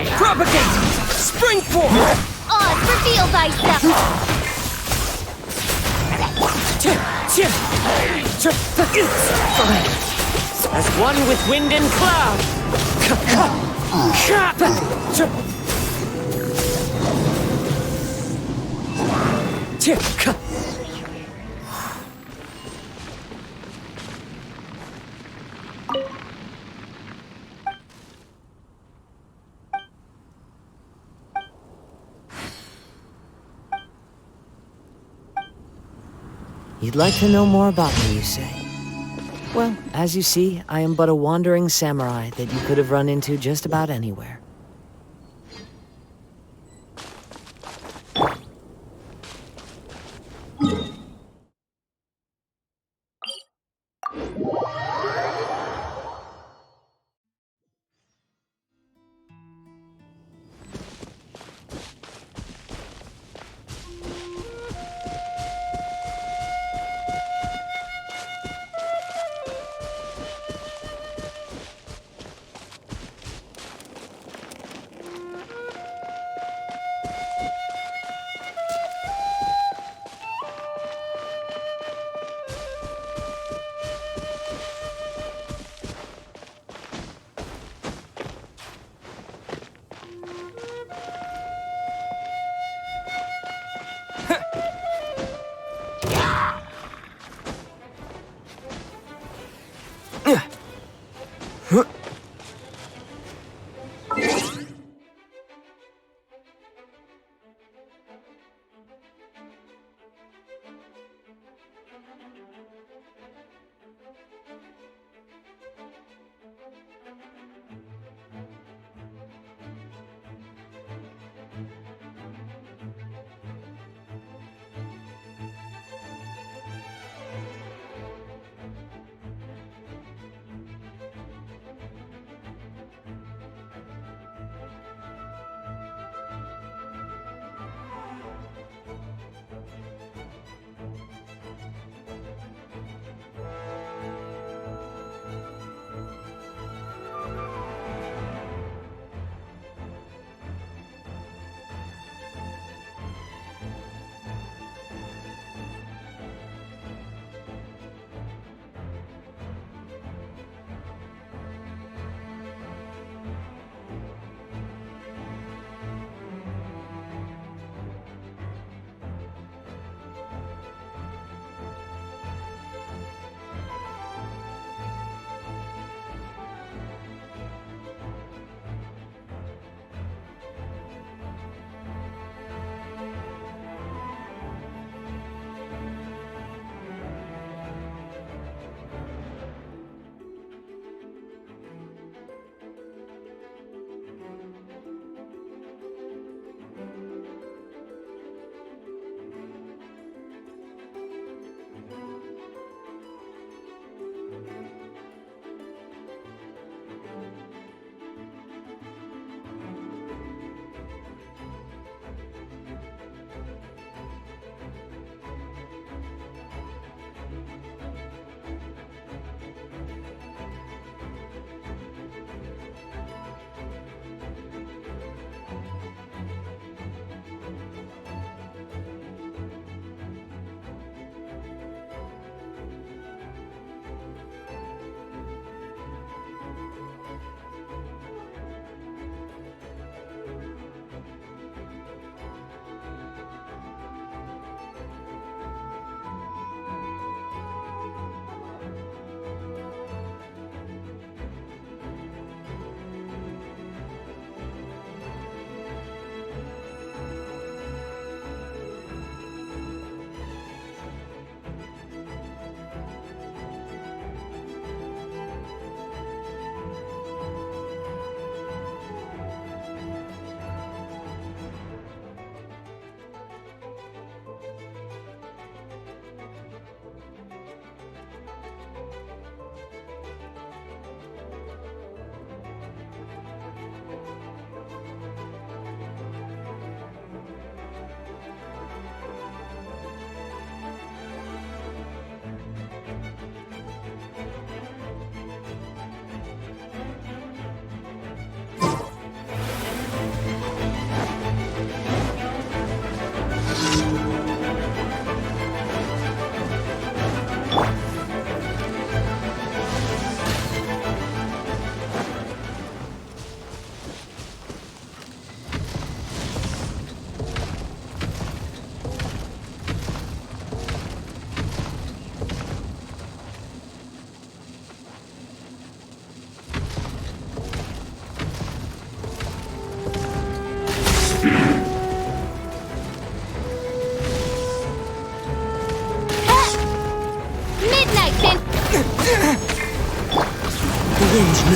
Propagate! Spring forth! On, reveal thyself! As one with wind and cloud! You'd like to know more about me, you say? Well, as you see, I am but a wandering samurai that you could have run into just about anywhere.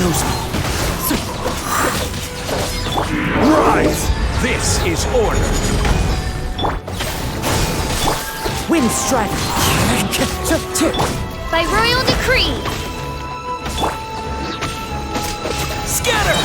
knows me. Rise! This is order! Wind strike. By royal decree! Scatter!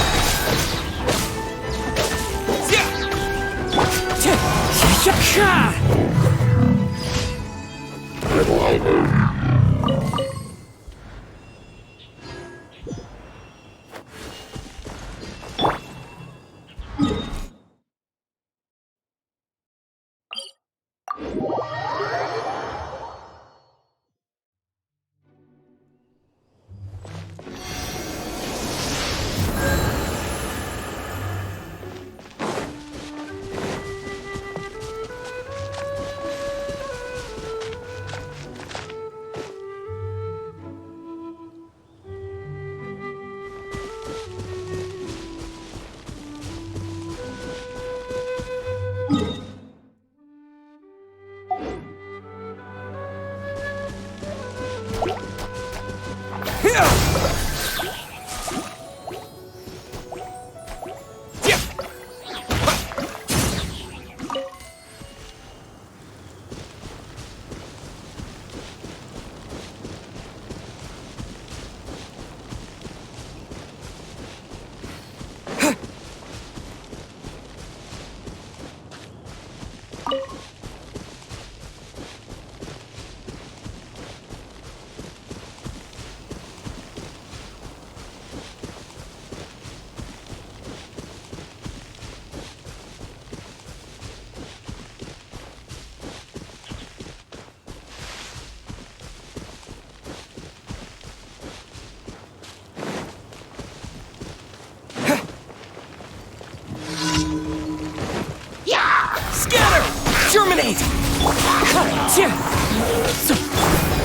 Germinate!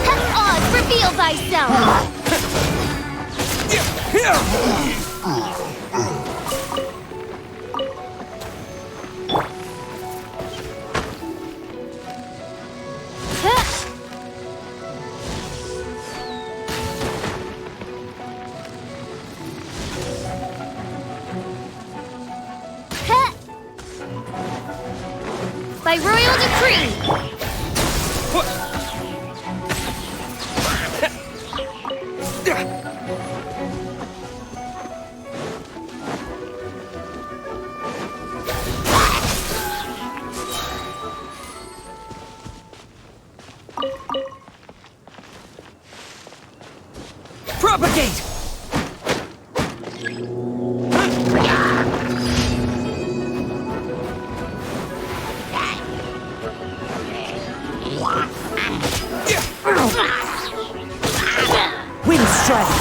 Have odds, reveal thyself! By royal decree! Propagate! Wind strike!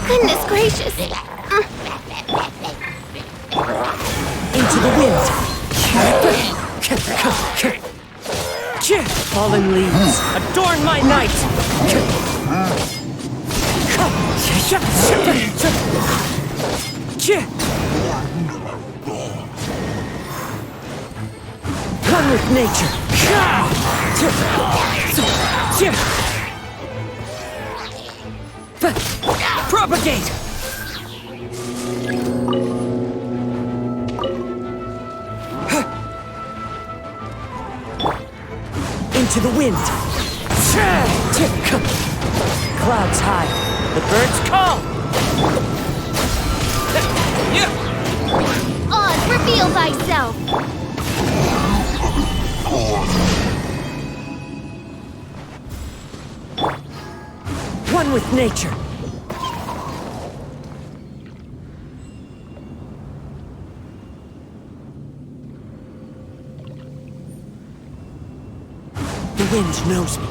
Goodness gracious! Into the wind! Fallen leaves, adorn my night! One with nature. Propagate! Into the wind! Clouds high, the birds call! Oz, reveal thyself! One with nature. The wind knows me.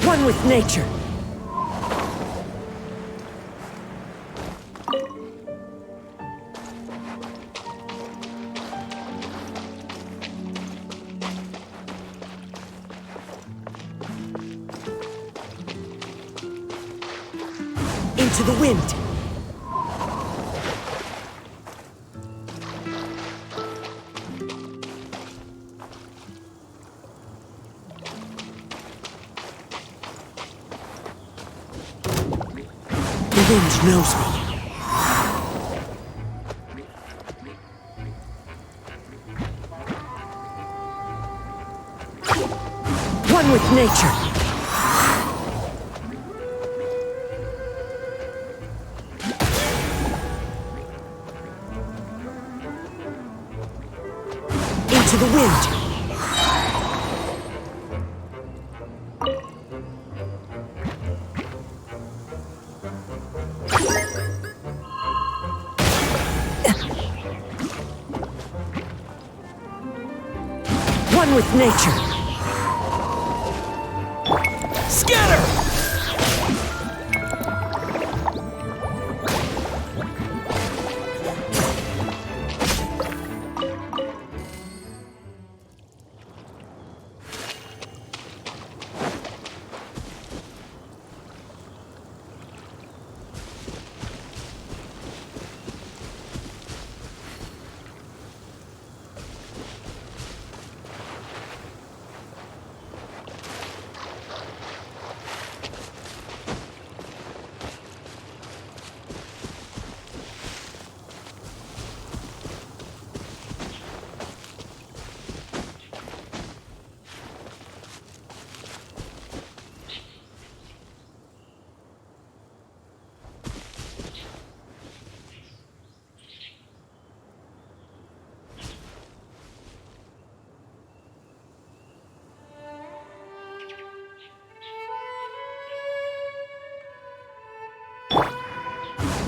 One with nature. Into the wind! The wind knows me. One with nature. Into the wind! One with nature. Scatter!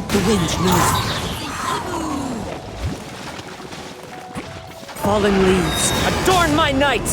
The wind knows me. Fallen leaves, adorn my night!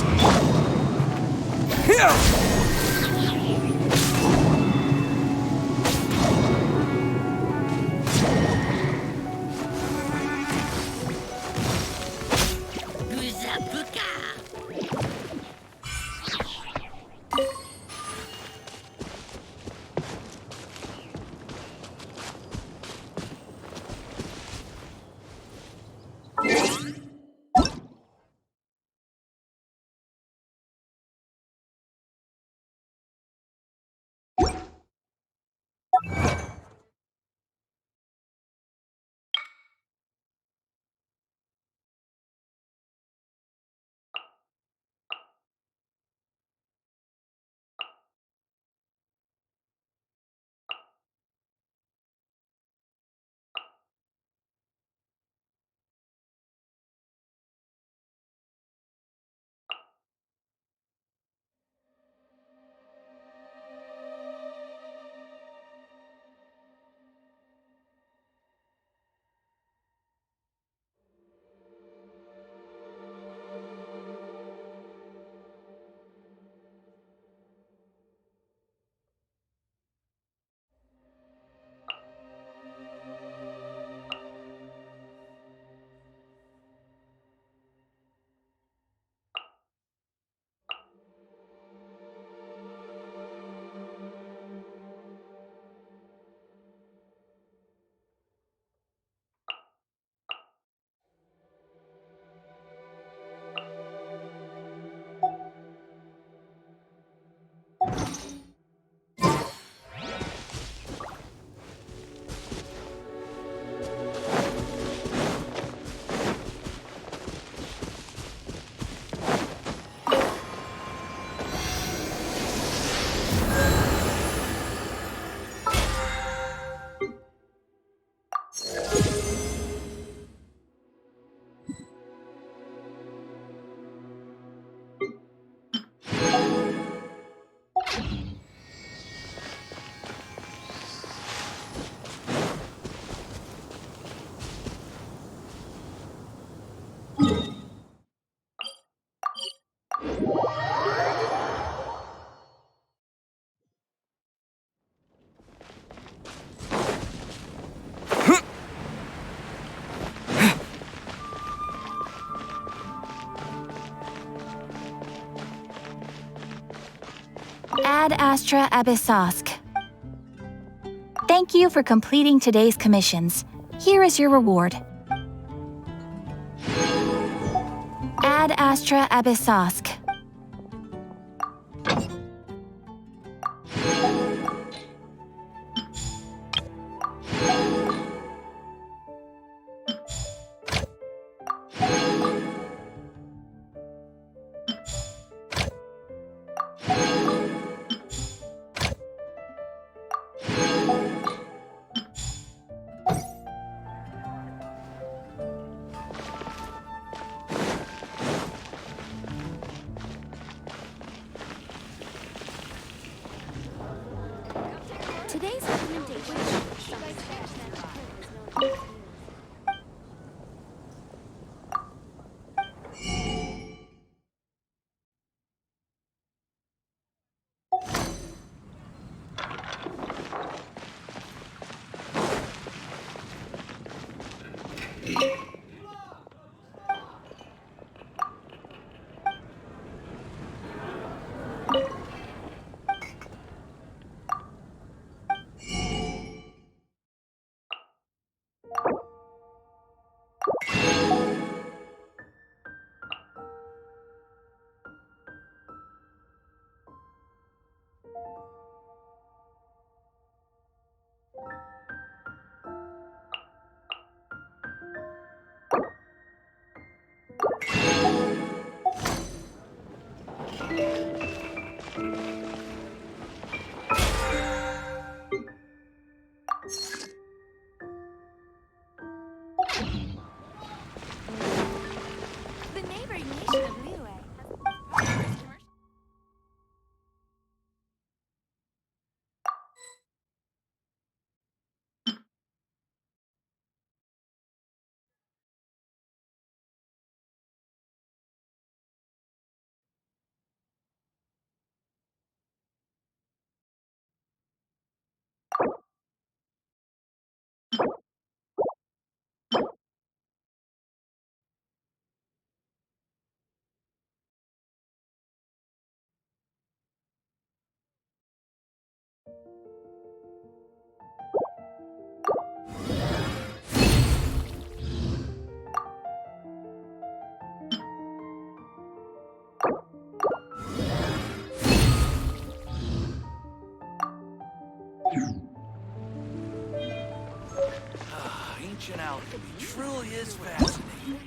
Ad Astra Abyssosk. Thank you for completing today's commissions. Here is your reward. Ad Astra Abyssosk. Today's recommendation. The neighboring nation of Liyue. Ancient alchemy truly is fascinating.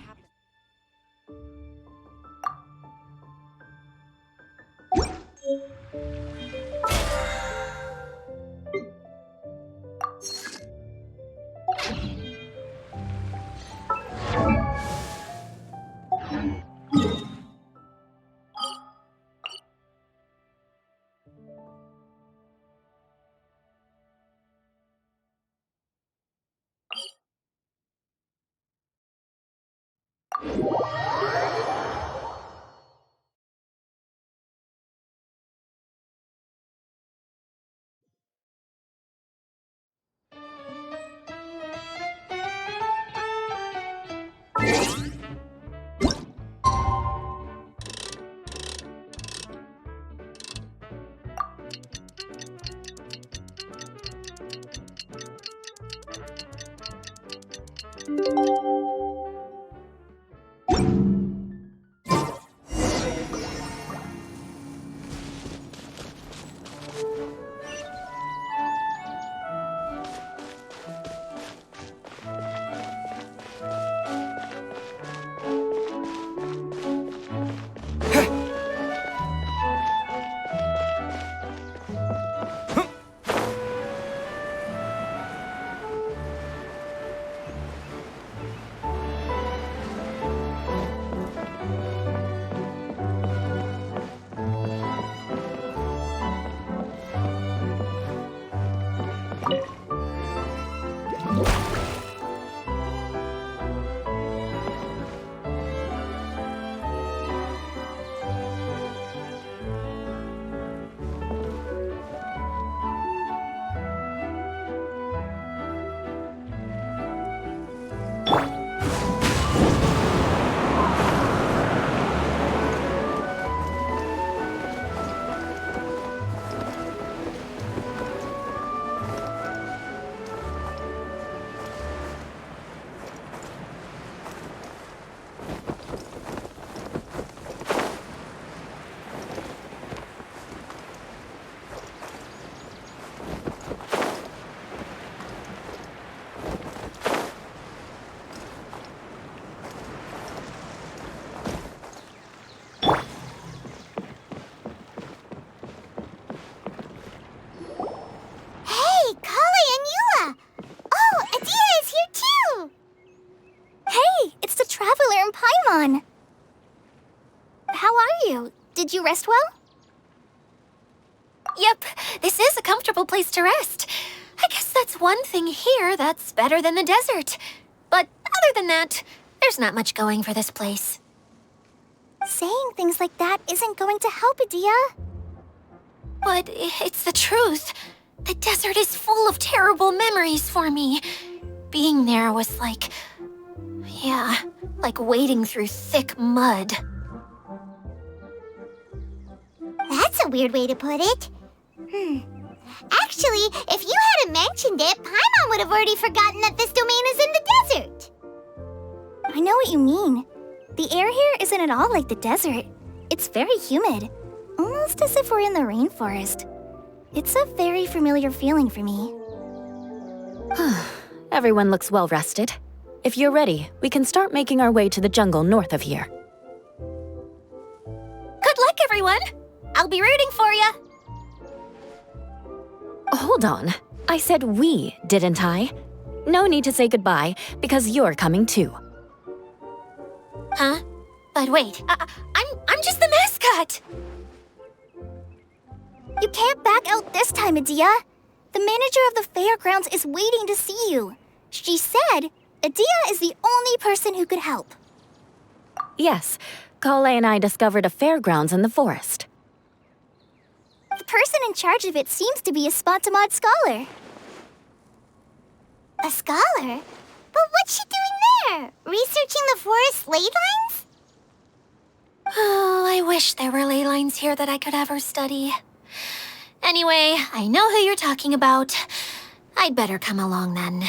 rest well? Yep, this is a comfortable place to rest. I guess that's one thing here that's better than the desert. But other than that, there's not much going for this place. Saying things like that isn't going to help, Adia. But it's the truth. The desert is full of terrible memories for me. Being there was like... yeah, like wading through thick mud. That's a weird way to put it. Actually, if you hadn't mentioned it, Paimon would have already forgotten that this domain is in the desert. I know what you mean. The air here isn't at all like the desert. It's very humid, almost as if we're in the rainforest. It's a very familiar feeling for me. Everyone looks well rested. If you're ready, we can start making our way to the jungle north of here. Good luck, everyone! I'll be rooting for you! Hold on. I said we, didn't I? No need to say goodbye, because you're coming too. Huh? But wait, I'm just the mascot! You can't back out this time, Adia. The manager of the fairgrounds is waiting to see you. She said Adia is the only person who could help. Yes, Kale and I discovered a fairgrounds in the forest. The person in charge of it seems to be a Spontamod scholar. A scholar? But what's she doing there? Researching the forest ley lines? Oh, I wish there were ley lines here that I could ever study. Anyway, I know who you're talking about. I'd better come along then.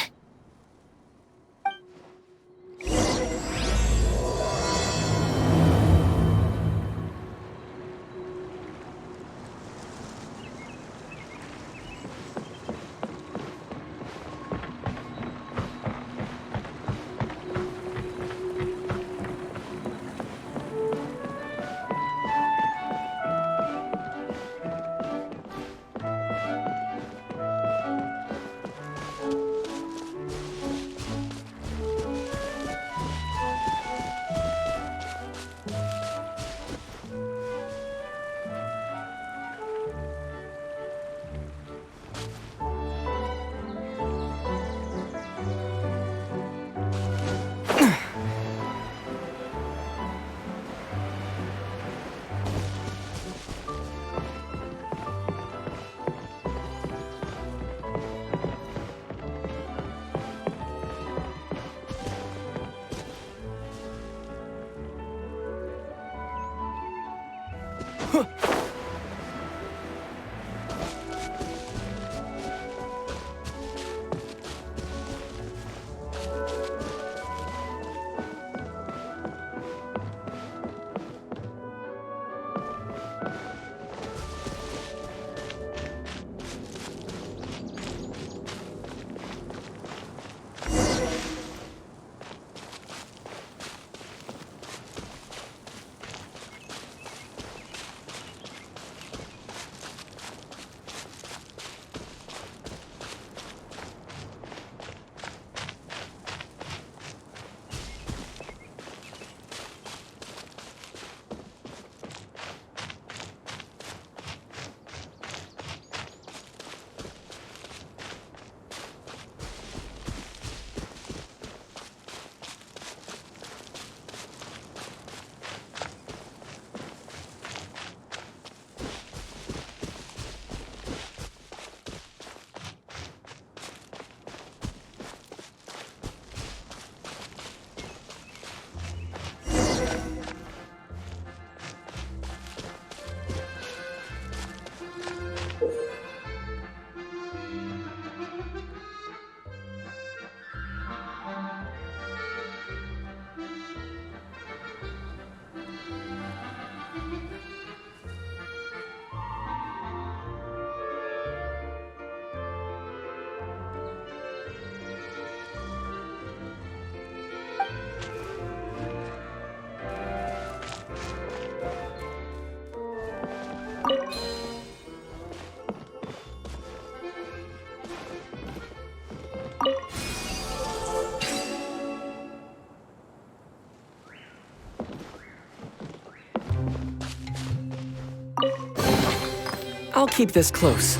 I'll keep this close.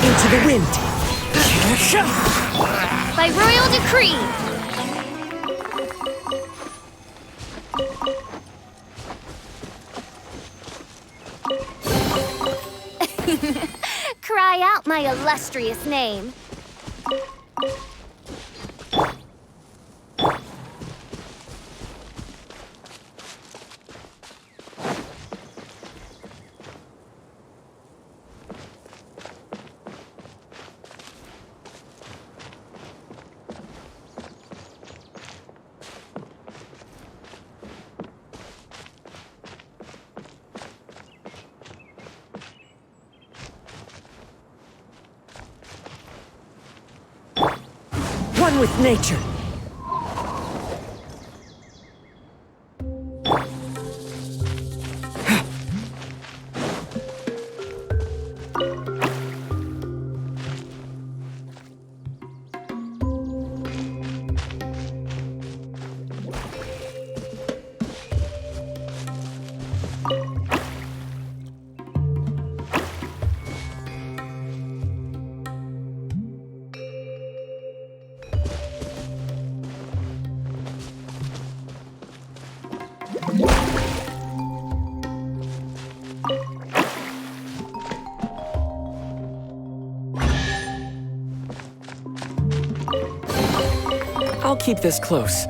Into the wind! By royal decree! Cry out my illustrious name. One with nature! I'll keep this close.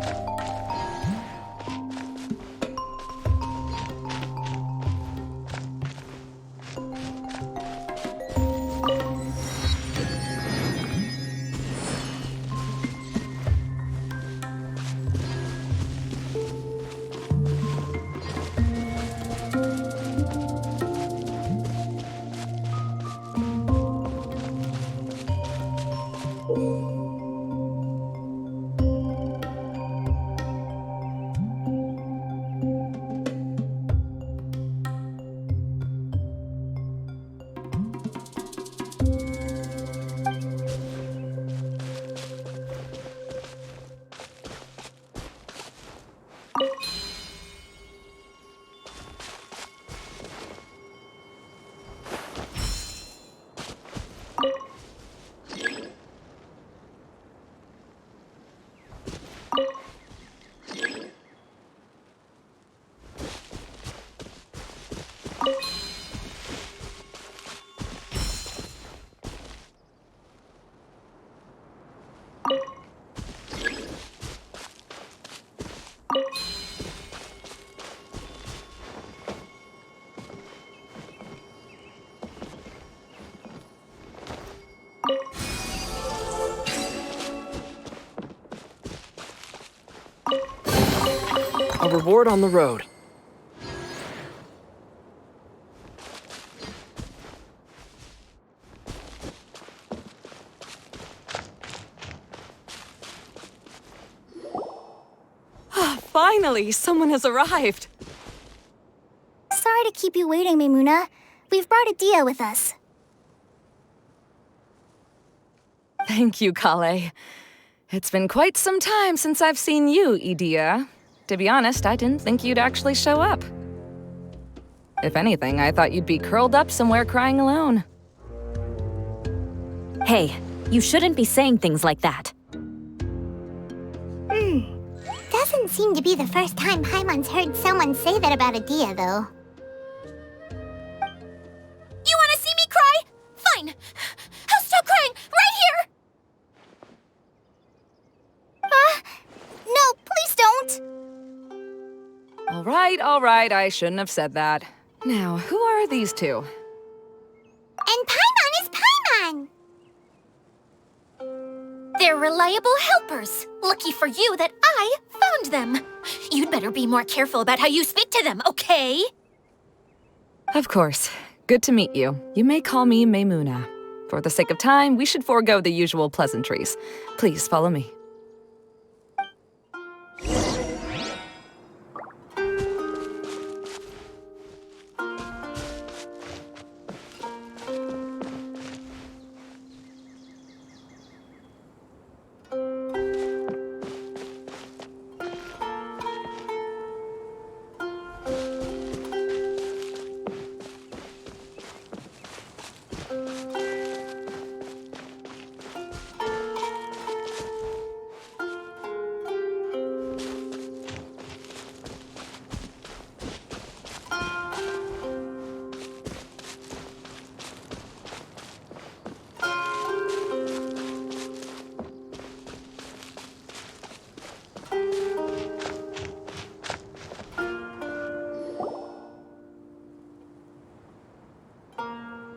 A reward on the road. Finally, someone has arrived. Sorry to keep you waiting, Maimuna. We've brought Adia with us. Thank you, Kale. It's been quite some time since I've seen you, Idia. To be honest, I didn't think you'd actually show up. If anything, I thought you'd be curled up somewhere crying alone. Hey, you shouldn't be saying things like that. Doesn't seem to be the first time Paimon's heard someone say that about Adia, though. You want to see me cry? Fine. I'll stop crying right here. No, please don't! All right, I shouldn't have said that. Now, who are these two? reliable helpers. Lucky for you that I found them. You'd better be more careful about how you speak to them, okay? Of course. Good to meet you. You may call me Maymuna. For the sake of time, we should forego the usual pleasantries. Please follow me.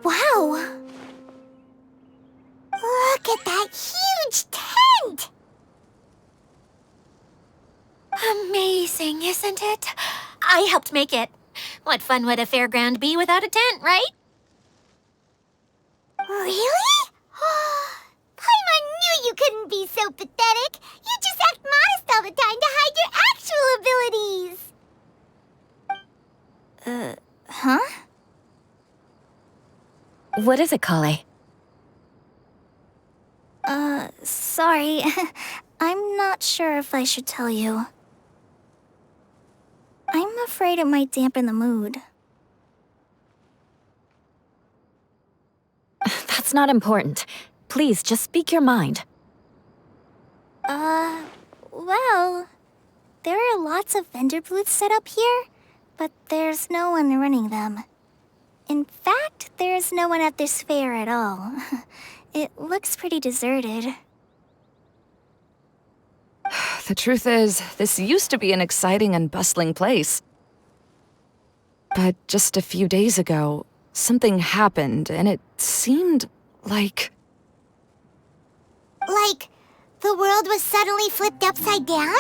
Wow! Look at that huge tent! Amazing, isn't it? I helped make it. What fun would a fairground be without a tent, right? Really? Paimon knew you couldn't be so pathetic. You just act modest all the time to hide your actual abilities. Huh? What is it, Kale? Sorry. I'm not sure if I should tell you. I'm afraid it might dampen the mood. That's not important. Please, just speak your mind. Well, there are lots of vendor booths set up here, but there's no one running them. In fact, there's no one at this fair at all. It looks pretty deserted. The truth is, this used to be an exciting and bustling place. But just a few days ago, something happened, and it seemed like... Like, the world was suddenly flipped upside down?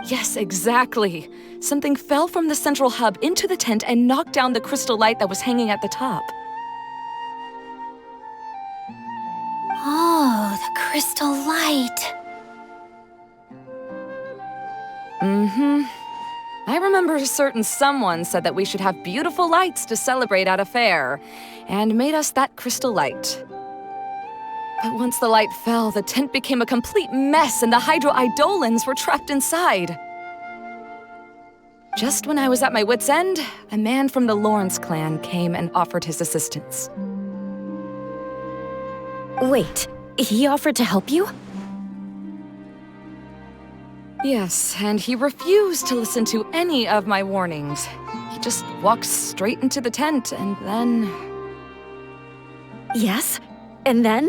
Yes, exactly. Something fell from the central hub into the tent and knocked down the crystal light that was hanging at the top. Oh, the crystal light. I remember a certain someone said that we should have beautiful lights to celebrate at a fair, and made us that crystal light. But once the light fell, the tent became a complete mess and the Hydro-Eidolons were trapped inside. Just when I was at my wit's end, a man from the Lawrence clan came and offered his assistance. Wait, he offered to help you? Yes, and he refused to listen to any of my warnings. He just walked straight into the tent, and then... Yes? And then?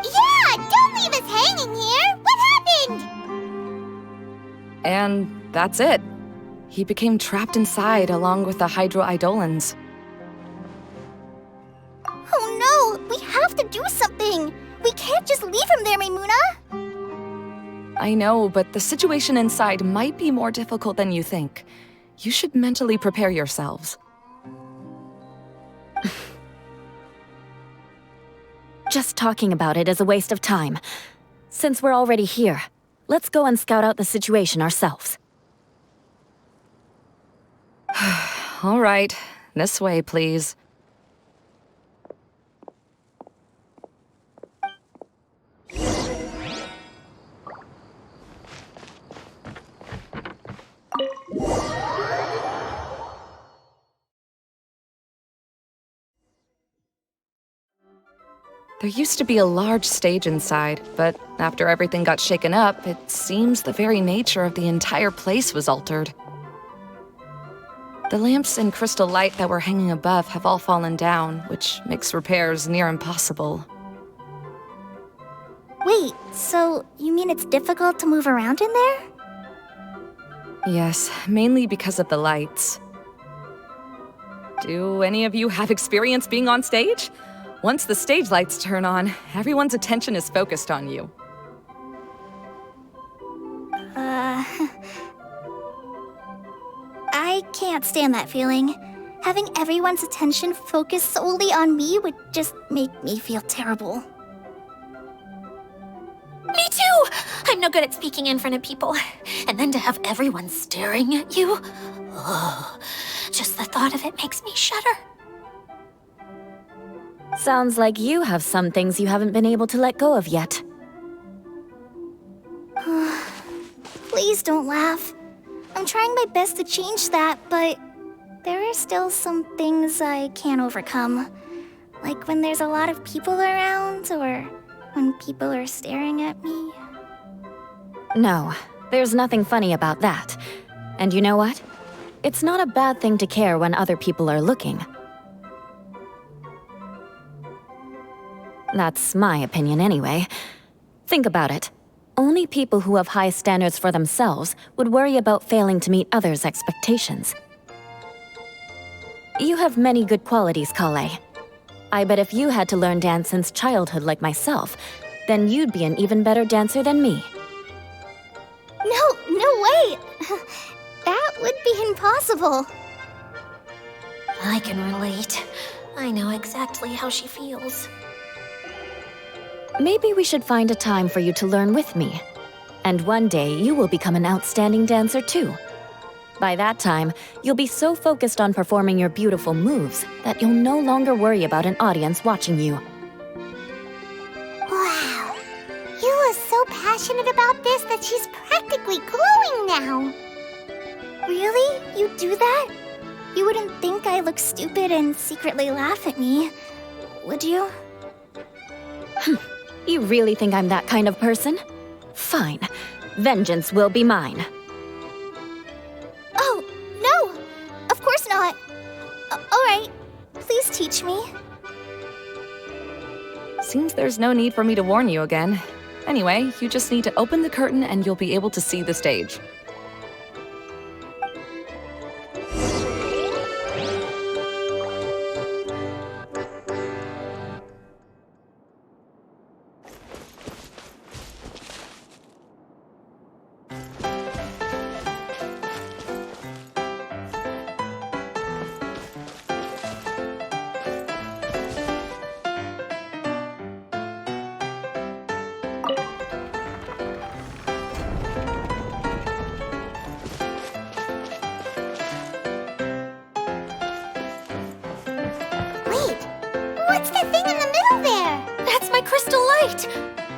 Yeah, don't leave us hanging here! What happened? And that's it. He became trapped inside along with the Hydro-Eidolons. Oh no, we have to do something! We can't just leave him there, Maymuna! I know, but the situation inside might be more difficult than you think. You should mentally prepare yourselves. Just talking about it is a waste of time. Since we're already here, let's go and scout out the situation ourselves. All right, this way, please. There used to be a large stage inside, but after everything got shaken up, it seems the very nature of the entire place was altered. The lamps and crystal light that were hanging above have all fallen down, which makes repairs near impossible. Wait, so you mean it's difficult to move around in there? Yes, mainly because of the lights. Do any of you have experience being on stage? Once the stage lights turn on, everyone's attention is focused on you. I can't stand that feeling. Having everyone's attention focused solely on me would just make me feel terrible. Me too! I'm no good at speaking in front of people. And then to have everyone staring at you. Oh, just the thought of it makes me shudder. Sounds like you have some things you haven't been able to let go of yet. Please don't laugh. I'm trying my best to change that, but there are still some things I can't overcome. Like when there's a lot of people around, or when people are staring at me. No, there's nothing funny about that. And you know what? It's not a bad thing to care when other people are looking. That's my opinion anyway. Think about it. Only people who have high standards for themselves would worry about failing to meet others' expectations. You have many good qualities, Kale. I bet if you had to learn dance since childhood like myself, then you'd be an even better dancer than me. No way! That would be impossible. I can relate. I know exactly how she feels. Maybe we should find a time for you to learn with me. And one day you will become an outstanding dancer too. By that time, you'll be so focused on performing your beautiful moves that you'll no longer worry about an audience watching you. Wow. You are so passionate about this that she's practically glowing now. Really? You do that? You wouldn't think I look stupid and secretly laugh at me, would you? You really think I'm that kind of person? Fine. Vengeance will be mine. Oh, no! Of course not. Alright, please teach me. Seems there's no need for me to warn you again. Anyway, you just need to open the curtain and you'll be able to see the stage. What's that thing in the middle there? That's my crystal light!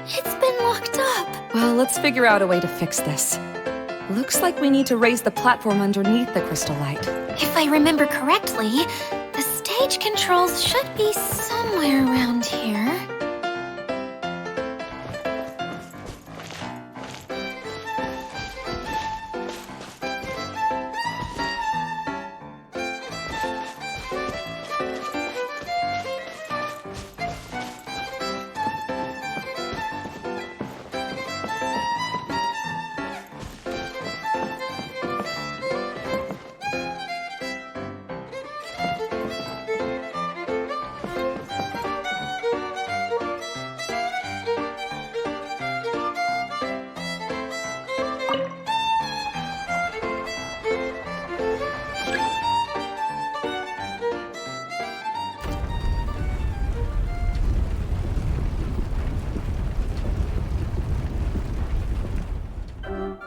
It's been locked up. Well, let's figure out a way to fix this. Looks like we need to raise the platform underneath the crystal light. If I remember correctly, the stage controls should be somewhere around here.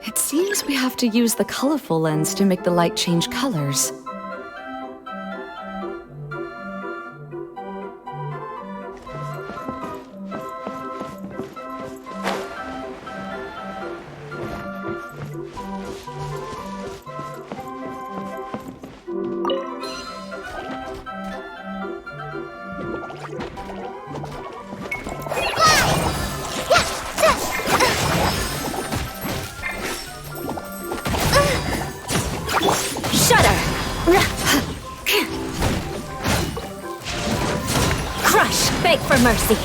It seems we have to use the colorful lens to make the light change colors. Crush! Beg for mercy!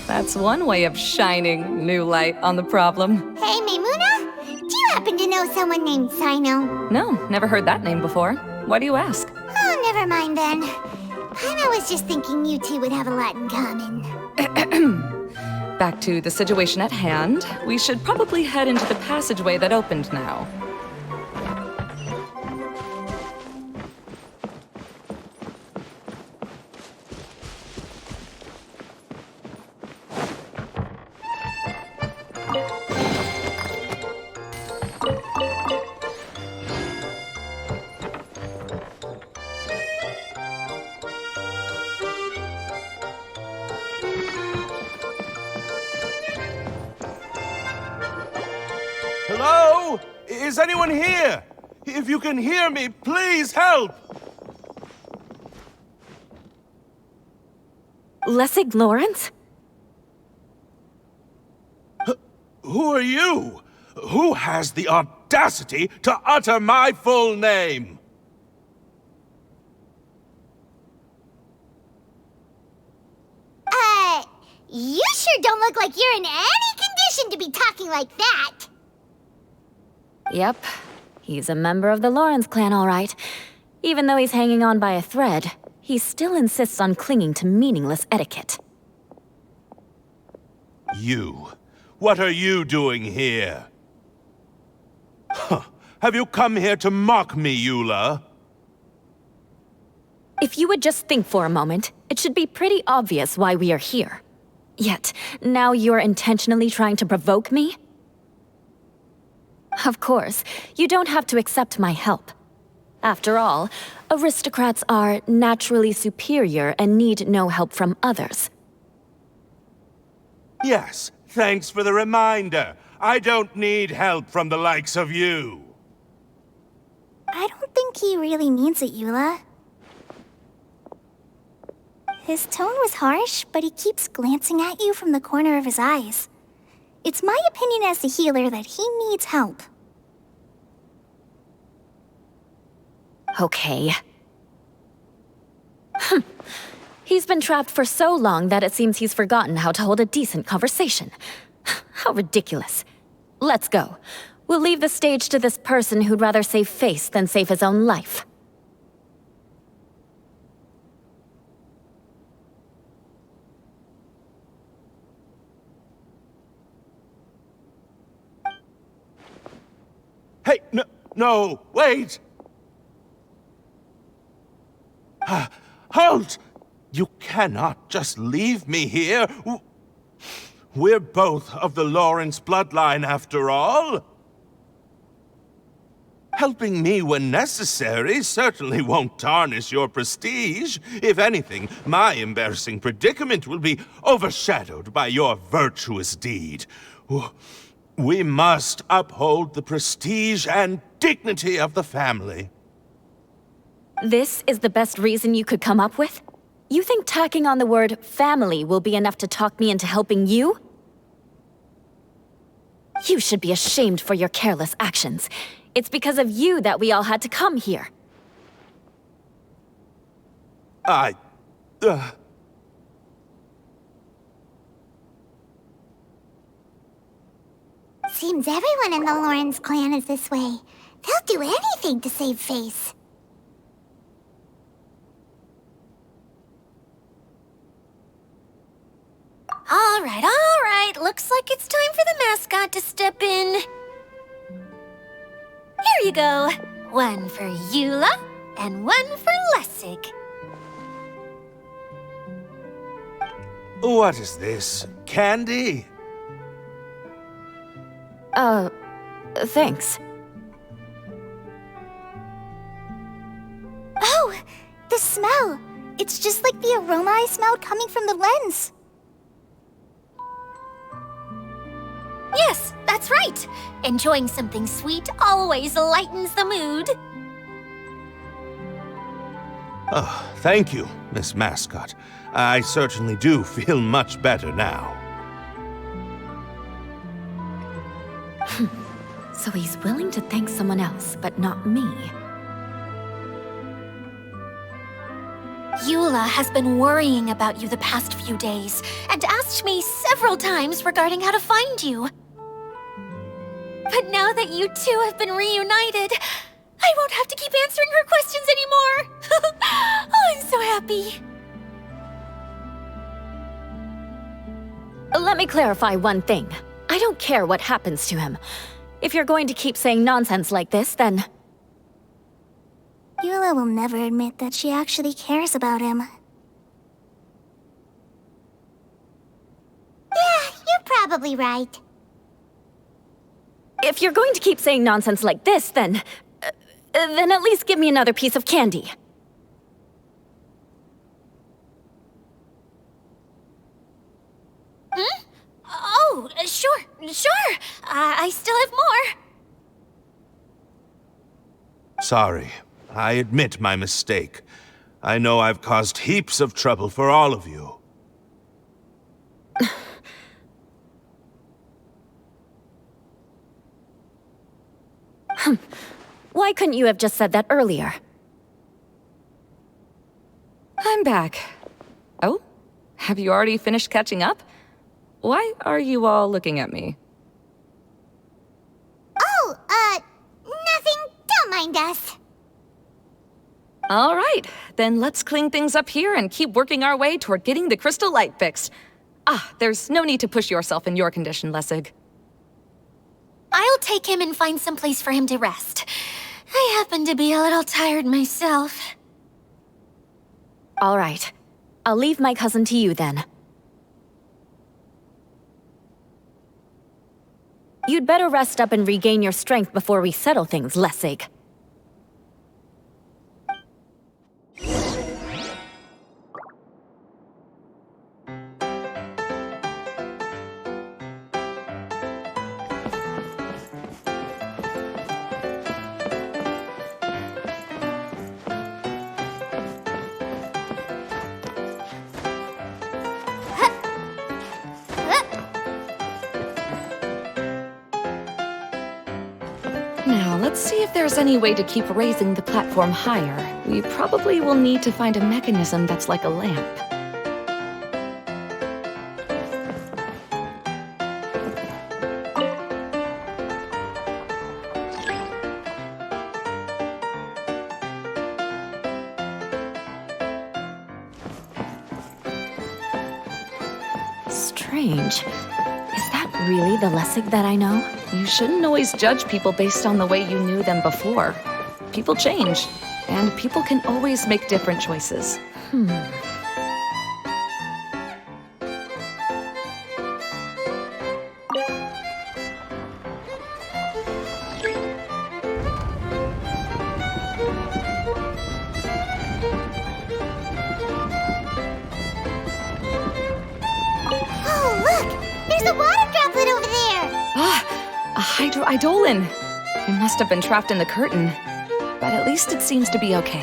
That's one way of shining new light on the problem. Hey, Maimuna, do you happen to know someone named Sino? No, never heard that name before. Why do you ask? Oh, never mind then. I was just thinking you two would have a lot in common. Back to the situation at hand. We should probably head into the passageway that opened now. Hello? Is anyone here? If you can hear me, please help! Lessig Lawrence? Who are you? Who has the audacity to utter my full name? You sure don't look like you're in any condition to be talking like that. Yep. He's a member of the Lawrence clan, all right. Even though he's hanging on by a thread, he still insists on clinging to meaningless etiquette. You. What are you doing here? Huh. Have you come here to mock me, Eula? If you would just think for a moment, it should be pretty obvious why we are here. Yet, now you're intentionally trying to provoke me? Of course, you don't have to accept my help. After all, aristocrats are naturally superior and need no help from others. Yes, thanks for the reminder. I don't need help from the likes of you. I don't think he really means it, Eula. His tone was harsh, but he keeps glancing at you from the corner of his eyes. It's my opinion as the healer that he needs help. Okay. He's been trapped for so long that it seems he's forgotten how to hold a decent conversation. How ridiculous. Let's go. We'll leave the stage to this person who'd rather save face than save his own life. Hey, no, wait! Halt! You cannot just leave me here. We're both of the Lawrence bloodline, after all. Helping me when necessary certainly won't tarnish your prestige. If anything, my embarrassing predicament will be overshadowed by your virtuous deed. We must uphold the prestige and dignity of the family. This is the best reason you could come up with? You think tacking on the word family will be enough to talk me into helping you? You should be ashamed for your careless actions. It's because of you that we all had to come here. Seems everyone in the Lawrence clan is this way. They'll do anything to save face. All right. Looks like it's time for the mascot to step in. Here you go. One for Eula, and one for Lessig. What is this? Candy? Thanks. Oh, the smell! It's just like the aroma I smelled coming from the lens. Yes, that's right. Enjoying something sweet always lightens the mood. Oh, thank you, Miss Mascot. I certainly do feel much better now. So he's willing to thank someone else, but not me. Eula has been worrying about you the past few days and asked me several times regarding how to find you. But now that you two have been reunited, I won't have to keep answering her questions anymore. Oh, I'm so happy. Let me clarify one thing. I don't care what happens to him. If you're going to keep saying nonsense like this, then... Eula will never admit that she actually cares about him. Yeah, you're probably right. If you're going to keep saying nonsense like this, then at least give me another piece of candy. Hmm? Oh, sure. I still have more. Sorry. I admit my mistake. I know I've caused heaps of trouble for all of you. Why couldn't you have just said that earlier? I'm back. Oh? Have you already finished catching up? Why are you all looking at me? Oh, nothing. Don't mind us. All right, then let's clean things up here and keep working our way toward getting the crystal light fixed. There's no need to push yourself in your condition, Lessig. I'll take him and find some place for him to rest. I happen to be a little tired myself. All right. I'll leave my cousin to you then. You'd better rest up and regain your strength before we settle things, Lessig. Now, let's see if there's any way to keep raising the platform higher. We probably will need to find a mechanism that's like a lamp. Strange. Is that really the Lessig that I know? You shouldn't always judge people based on the way you knew them before. People change, and people can always make different choices. Oh, look! There's a water droplet over there! A hydroidolin! It must have been trapped in the curtain. But at least it seems to be okay.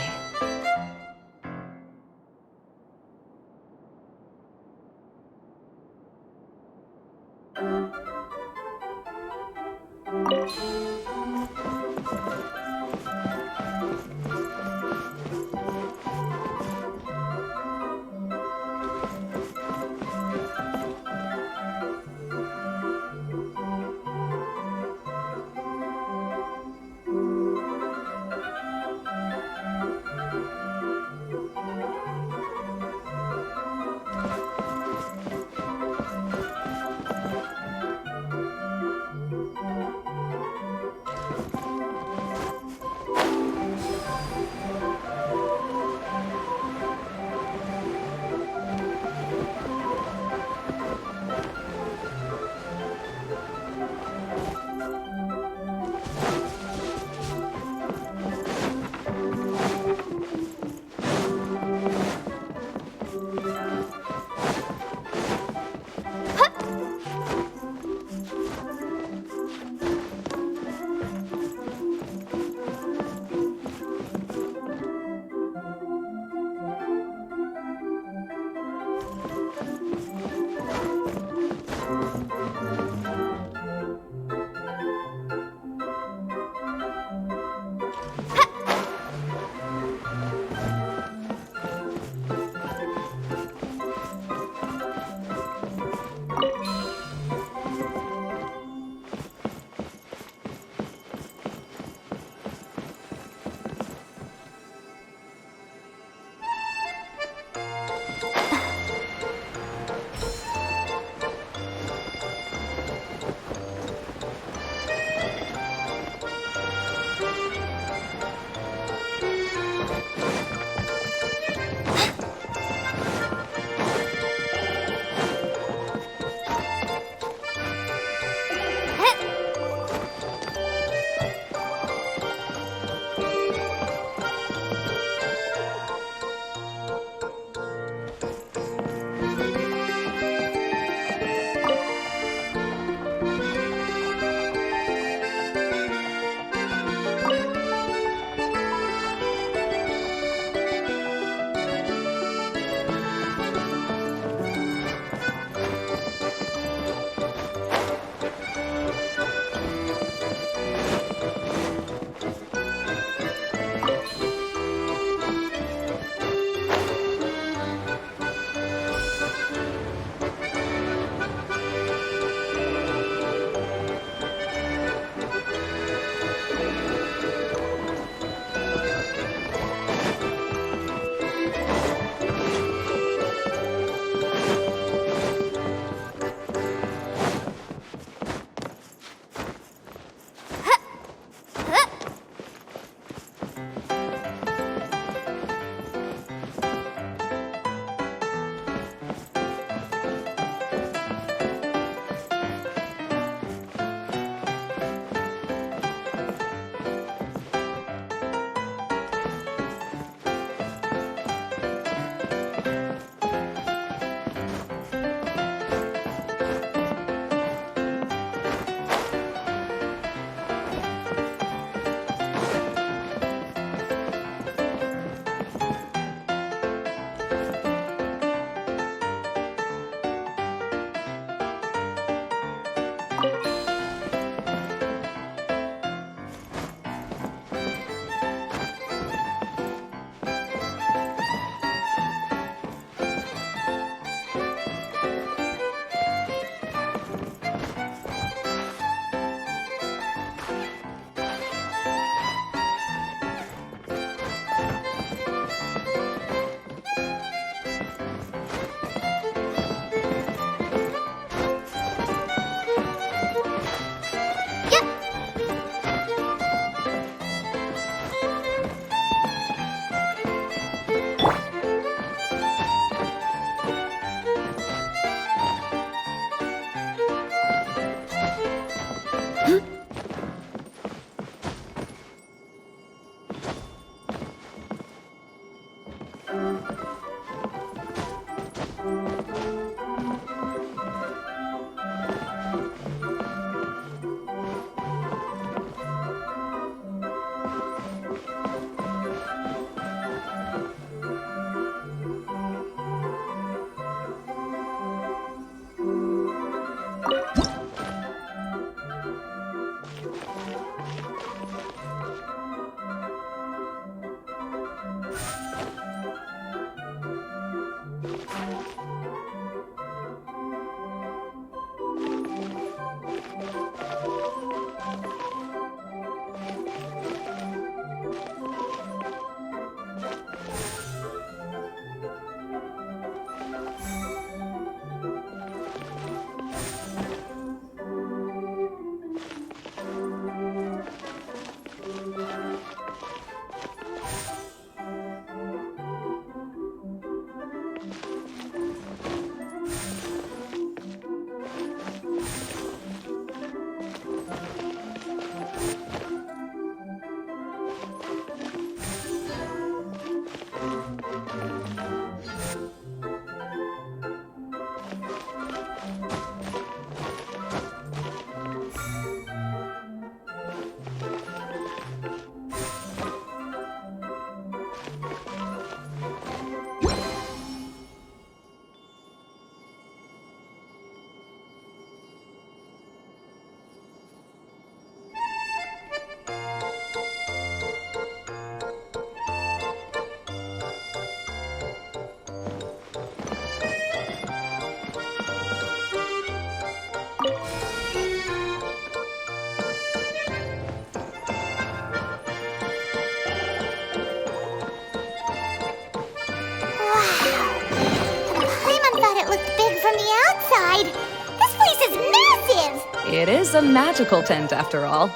It is a magical tent, after all.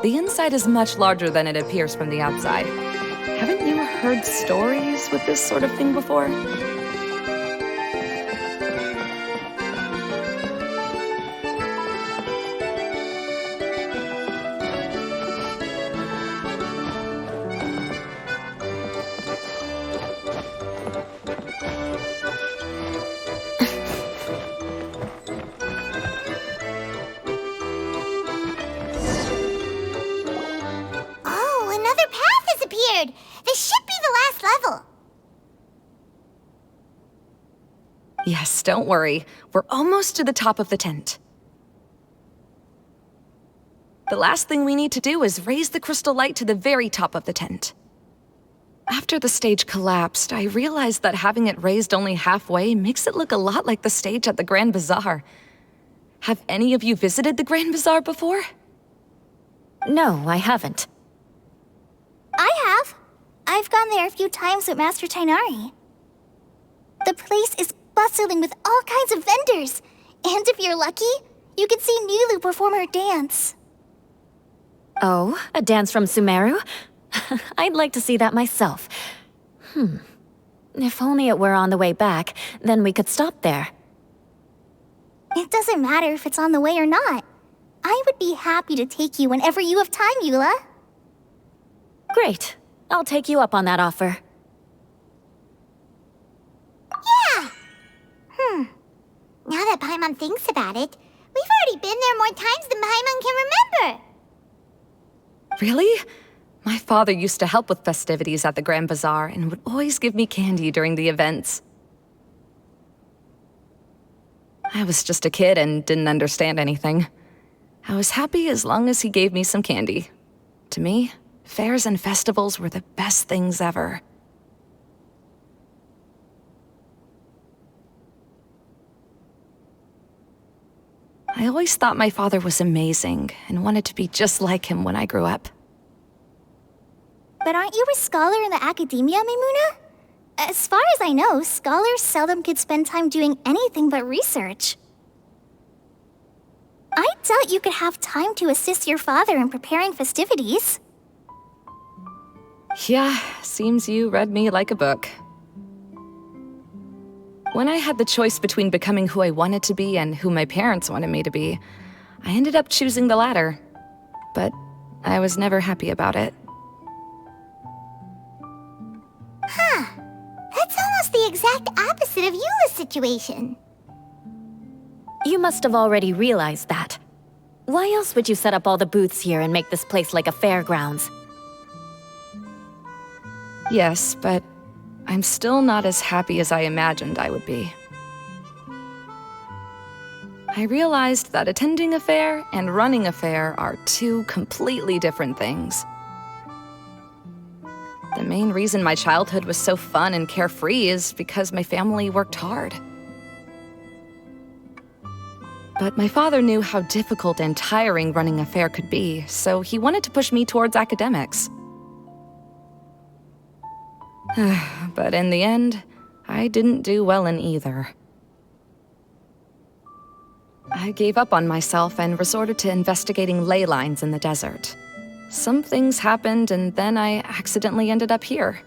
The inside is much larger than it appears from the outside. Haven't you heard stories with this sort of thing before? Oh, another path has appeared! This should be the last level. Yes, don't worry. We're almost to the top of the tent. The last thing we need to do is raise the crystal light to the very top of the tent. After the stage collapsed, I realized that having it raised only halfway makes it look a lot like the stage at the Grand Bazaar. Have any of you visited the Grand Bazaar before? No, I haven't. I have. I've gone there a few times with Master Tainari. The place is bustling with all kinds of vendors. And if you're lucky, you can see Nilu perform her dance. Oh, a dance from Sumeru? I'd like to see that myself. If only it were on the way back, then we could stop there. It doesn't matter if it's on the way or not. I would be happy to take you whenever you have time, Eula. Great. I'll take you up on that offer. Yeah! Now that Paimon thinks about it, we've already been there more times than Paimon can remember. Really? My father used to help with festivities at the Grand Bazaar and would always give me candy during the events. I was just a kid and didn't understand anything. I was happy as long as he gave me some candy. To me, fairs and festivals were the best things ever. I always thought my father was amazing and wanted to be just like him when I grew up. But aren't you a scholar in the academia, Maimuna? As far as I know, scholars seldom could spend time doing anything but research. I doubt you could have time to assist your father in preparing festivities. Yeah, seems you read me like a book. When I had the choice between becoming who I wanted to be and who my parents wanted me to be, I ended up choosing the latter. But I was never happy about it. That's almost the exact opposite of Eula's situation. You must have already realized that. Why else would you set up all the booths here and make this place like a fairgrounds? Yes, but I'm still not as happy as I imagined I would be. I realized that attending a fair and running a fair are two completely different things. The main reason my childhood was so fun and carefree is because my family worked hard. But my father knew how difficult and tiring running a fair could be, so he wanted to push me towards academics. But in the end, I didn't do well in either. I gave up on myself and resorted to investigating ley lines in the desert. Some things happened, and then I accidentally ended up here.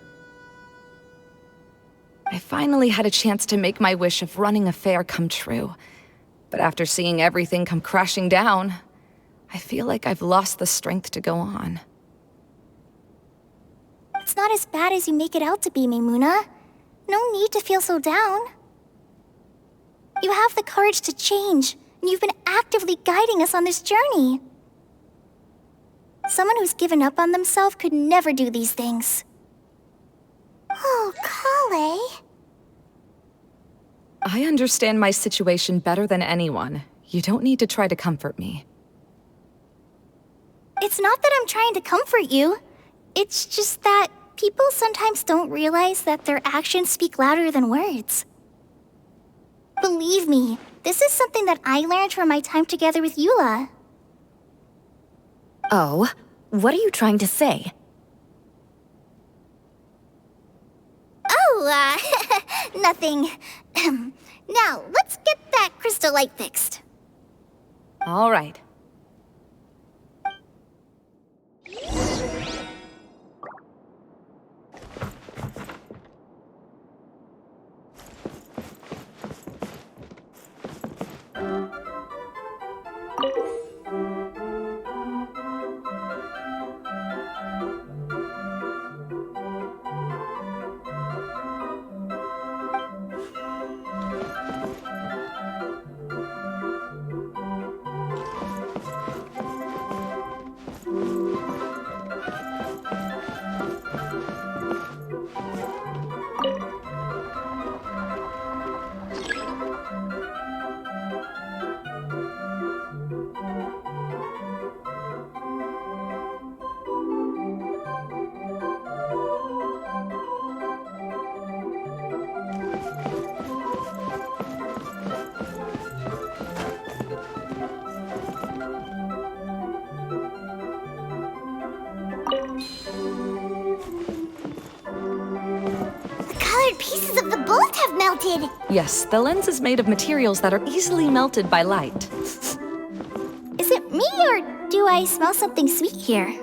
I finally had a chance to make my wish of running a fair come true. But after seeing everything come crashing down, I feel like I've lost the strength to go on. It's not as bad as you make it out to be, Maimuna. No need to feel so down. You have the courage to change, and you've been actively guiding us on this journey. Someone who's given up on themselves could never do these things. Oh, Kale. I understand my situation better than anyone. You don't need to try to comfort me. It's not that I'm trying to comfort you. It's just that people sometimes don't realize that their actions speak louder than words. Believe me, this is something that I learned from my time together with Eula. Oh, what are you trying to say? Oh, nothing. Now, let's get that crystal light fixed. All right, melted. Yes, the lens is made of materials that are easily melted by light. Is it me, or do I smell something sweet here?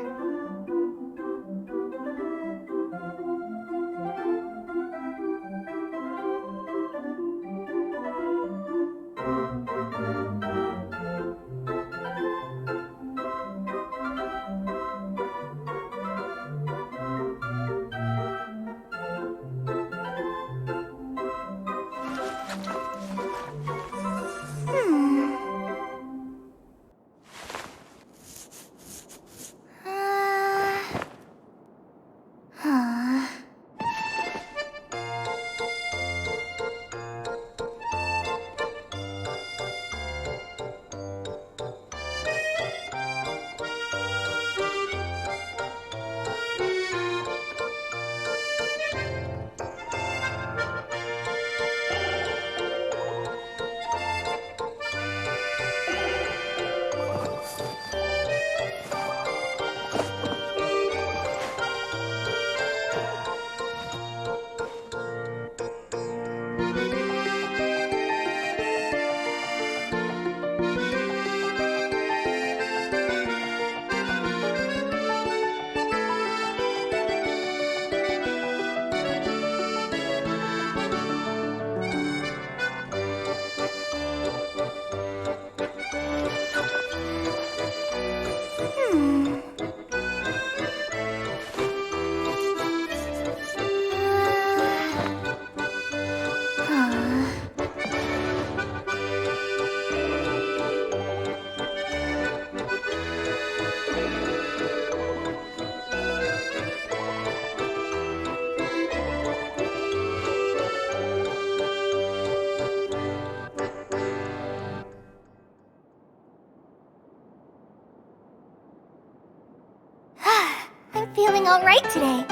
I'm feeling alright today.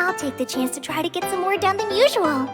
I'll take the chance to try to get some more done than usual.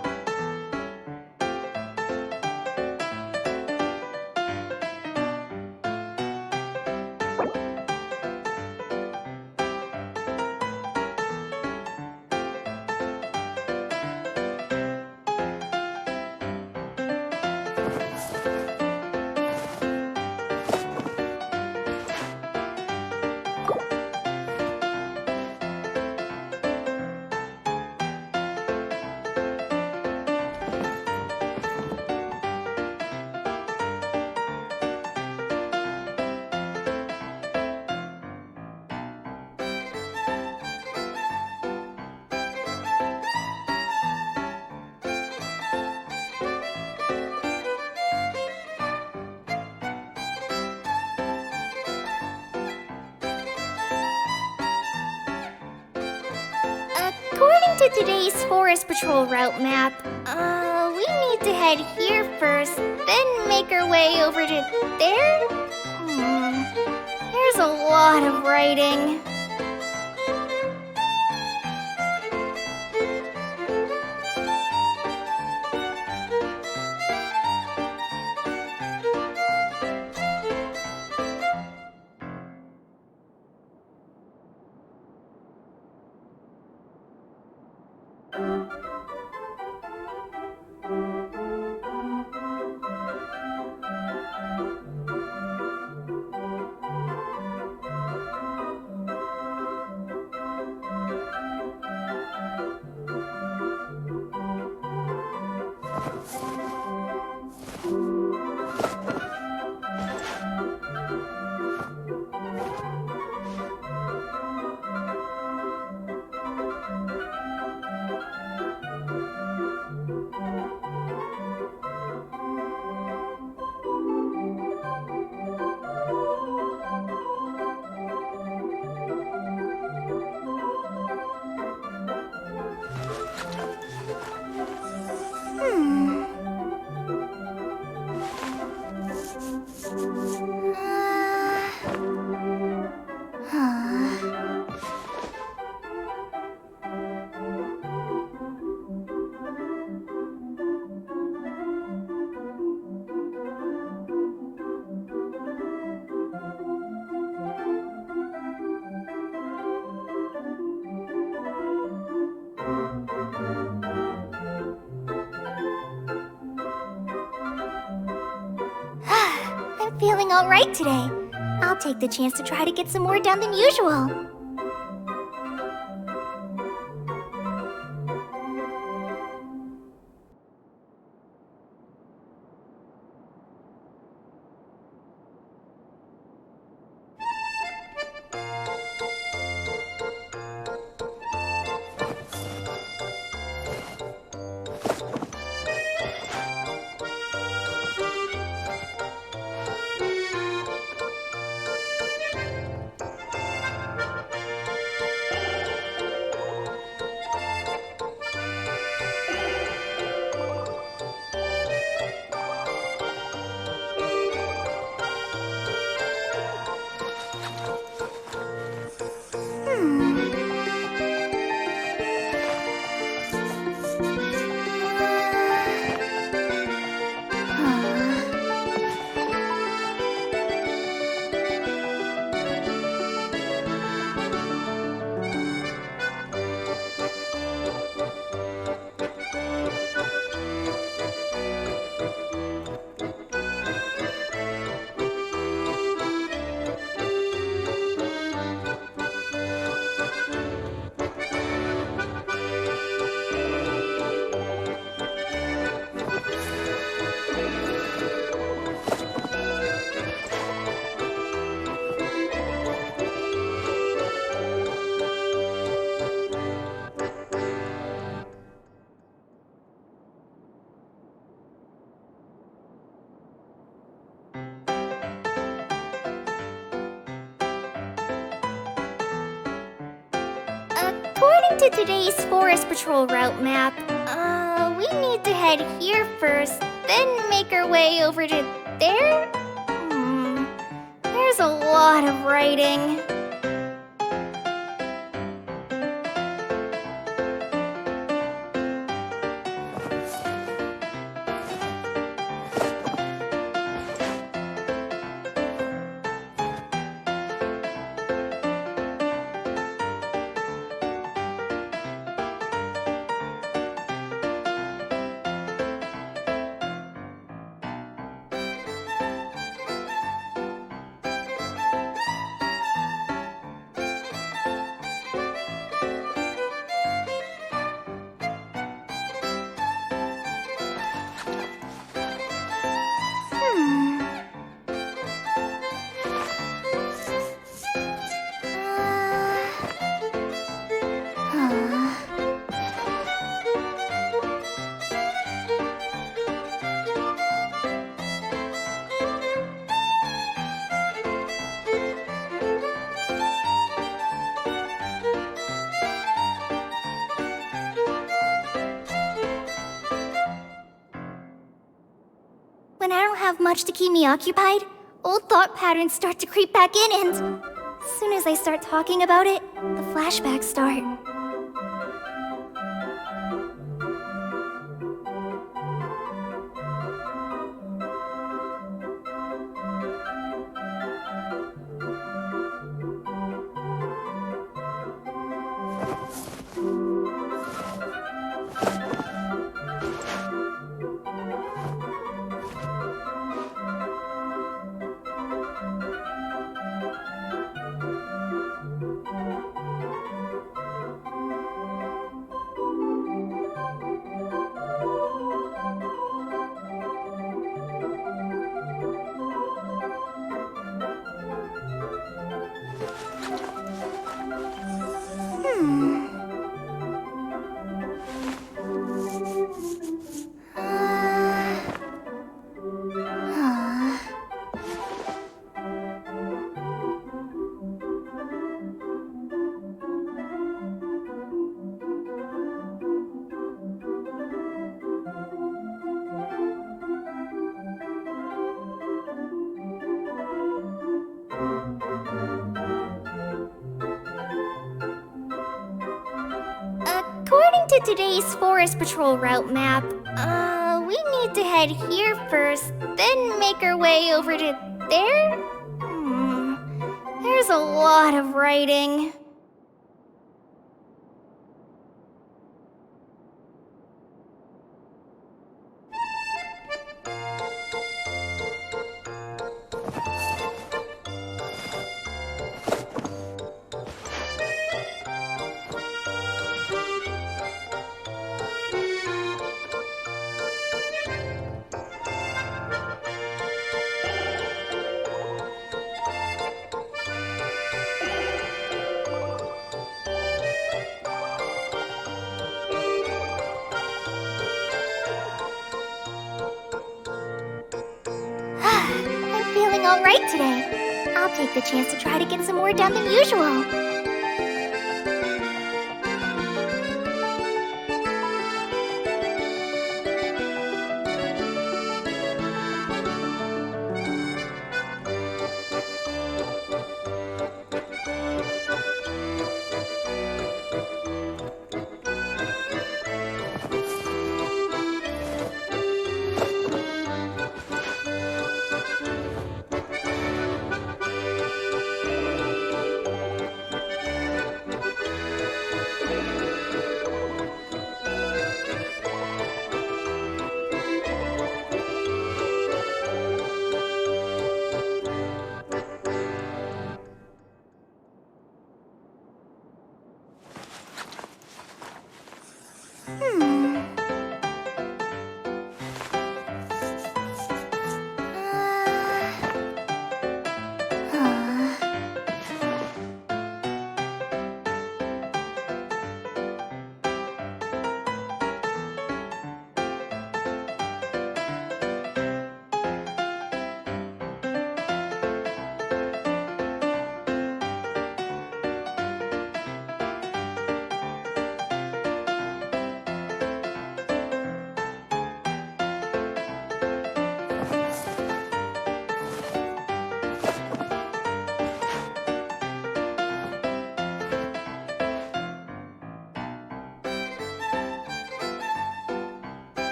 According to today's Forest Patrol route map, we need to head here first, then make our way over to there? There's a lot of writing. feeling alright today. I'll take the chance to try to get some more done than usual. According to today's Forest Patrol route map, we need to head here first, then make our way over to there? There's a lot of writing. When I don't have much to keep me occupied, old thought patterns start to creep back in and... as soon as I start talking about it, the flashbacks start. According to today's Forest Patrol route map, we need to head here first, then make our way over to there? There's a lot of writing. all right today. I'll take the chance to try to get some more done than usual.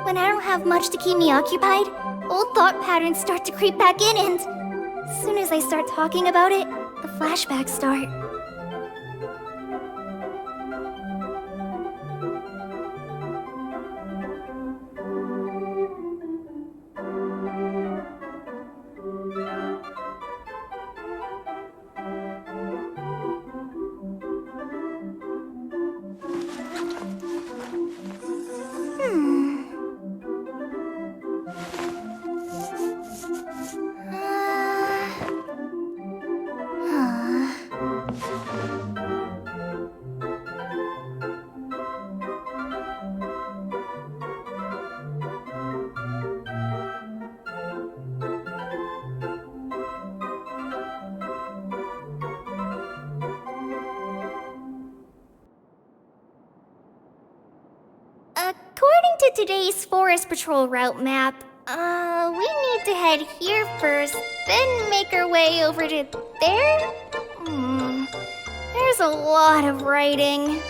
When I don't have much to keep me occupied, old thought patterns start to creep back in and... as soon as I start talking about it, the flashbacks start. According to today's Forest Patrol route map, we need to head here first, then make our way over to there? There's a lot of writing.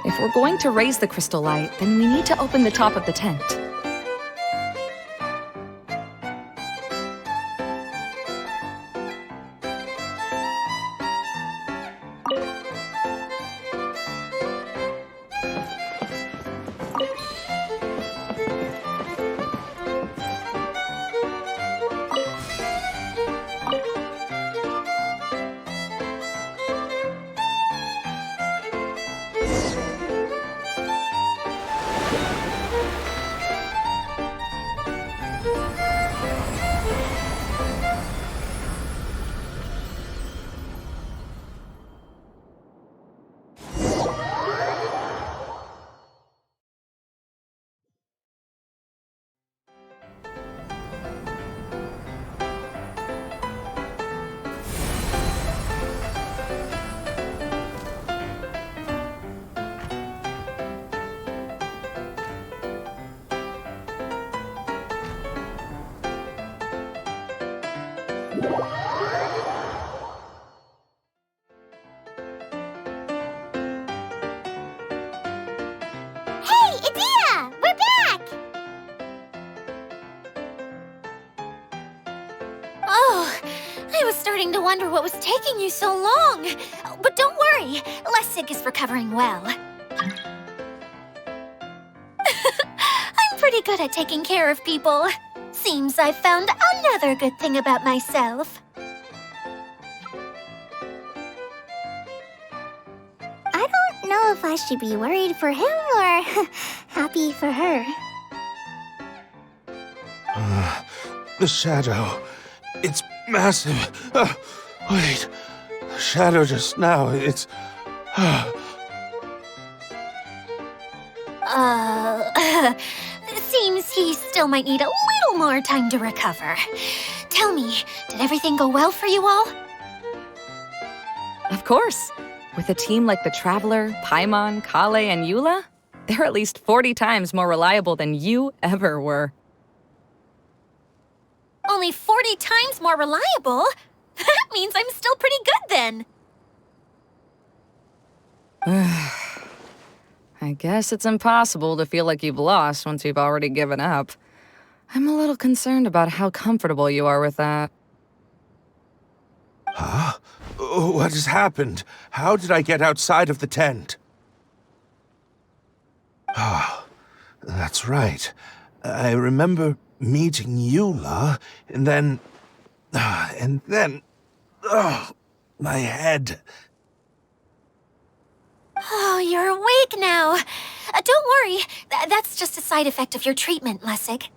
If we're going to raise the crystal light, then we need to open the top of the tent. Hey, Idea! We're back! Oh, I was starting to wonder what was taking you so long. But don't worry, Lessig is recovering well. I'm pretty good at taking care of people. Seems I've found another good thing about myself. I don't know if I should be worried for him or happy for her. The shadow. It's massive. Wait. The shadow just now. It's. Seems he still might need a little more time to recover. Tell me, did everything go well for you all? Of course. With a team like the Traveler, Paimon, Kale, and Eula, they're at least 40 times more reliable than you ever were. Only 40 times more reliable? That means I'm still pretty good then. I guess it's impossible to feel like you've lost once you've already given up. I'm a little concerned about how comfortable you are with that. Huh? What has happened? How did I get outside of the tent? Ah, that's right. I remember meeting Eula, and then... my head. Oh, you're awake now. Don't worry, that's just a side effect of your treatment, Lessig.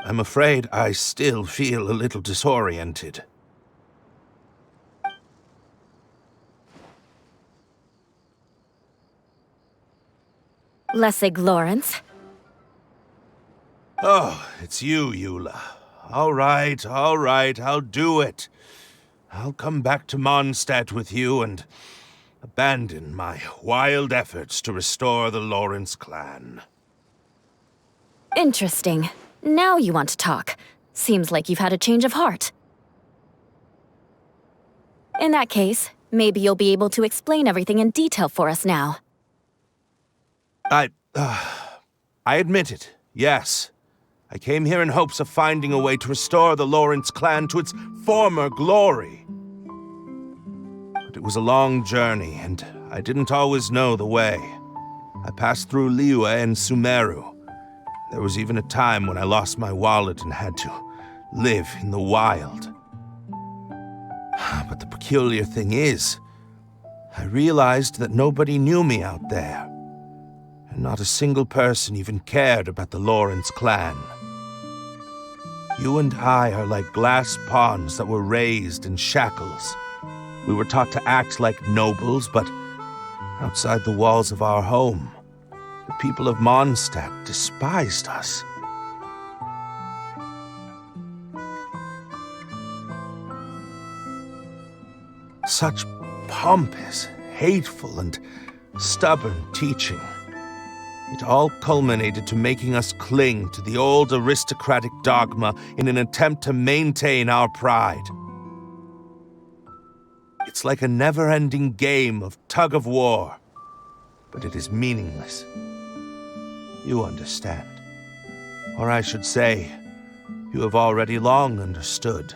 I'm afraid I still feel a little disoriented. Lessig Lawrence. Oh, it's you, Eula. All right, I'll do it. I'll come back to Mondstadt with you and abandon my wild efforts to restore the Lawrence clan. Interesting. Now you want to talk. Seems like you've had a change of heart. In that case, maybe you'll be able to explain everything in detail for us now. I admit it, yes. I came here in hopes of finding a way to restore the Lawrence clan to its former glory. But it was a long journey, and I didn't always know the way. I passed through Liyue and Sumeru. There was even a time when I lost my wallet and had to live in the wild. But the peculiar thing is, I realized that nobody knew me out there, and not a single person even cared about the Lawrence clan. You and I are like glass pawns that were raised in shackles. We were taught to act like nobles, but outside the walls of our home, the people of Mondstadt despised us. Such pompous, hateful, and stubborn teaching. It all culminated to making us cling to the old aristocratic dogma in an attempt to maintain our pride. It's like a never-ending game of tug-of-war, but it is meaningless. You understand. Or I should say, you have already long understood.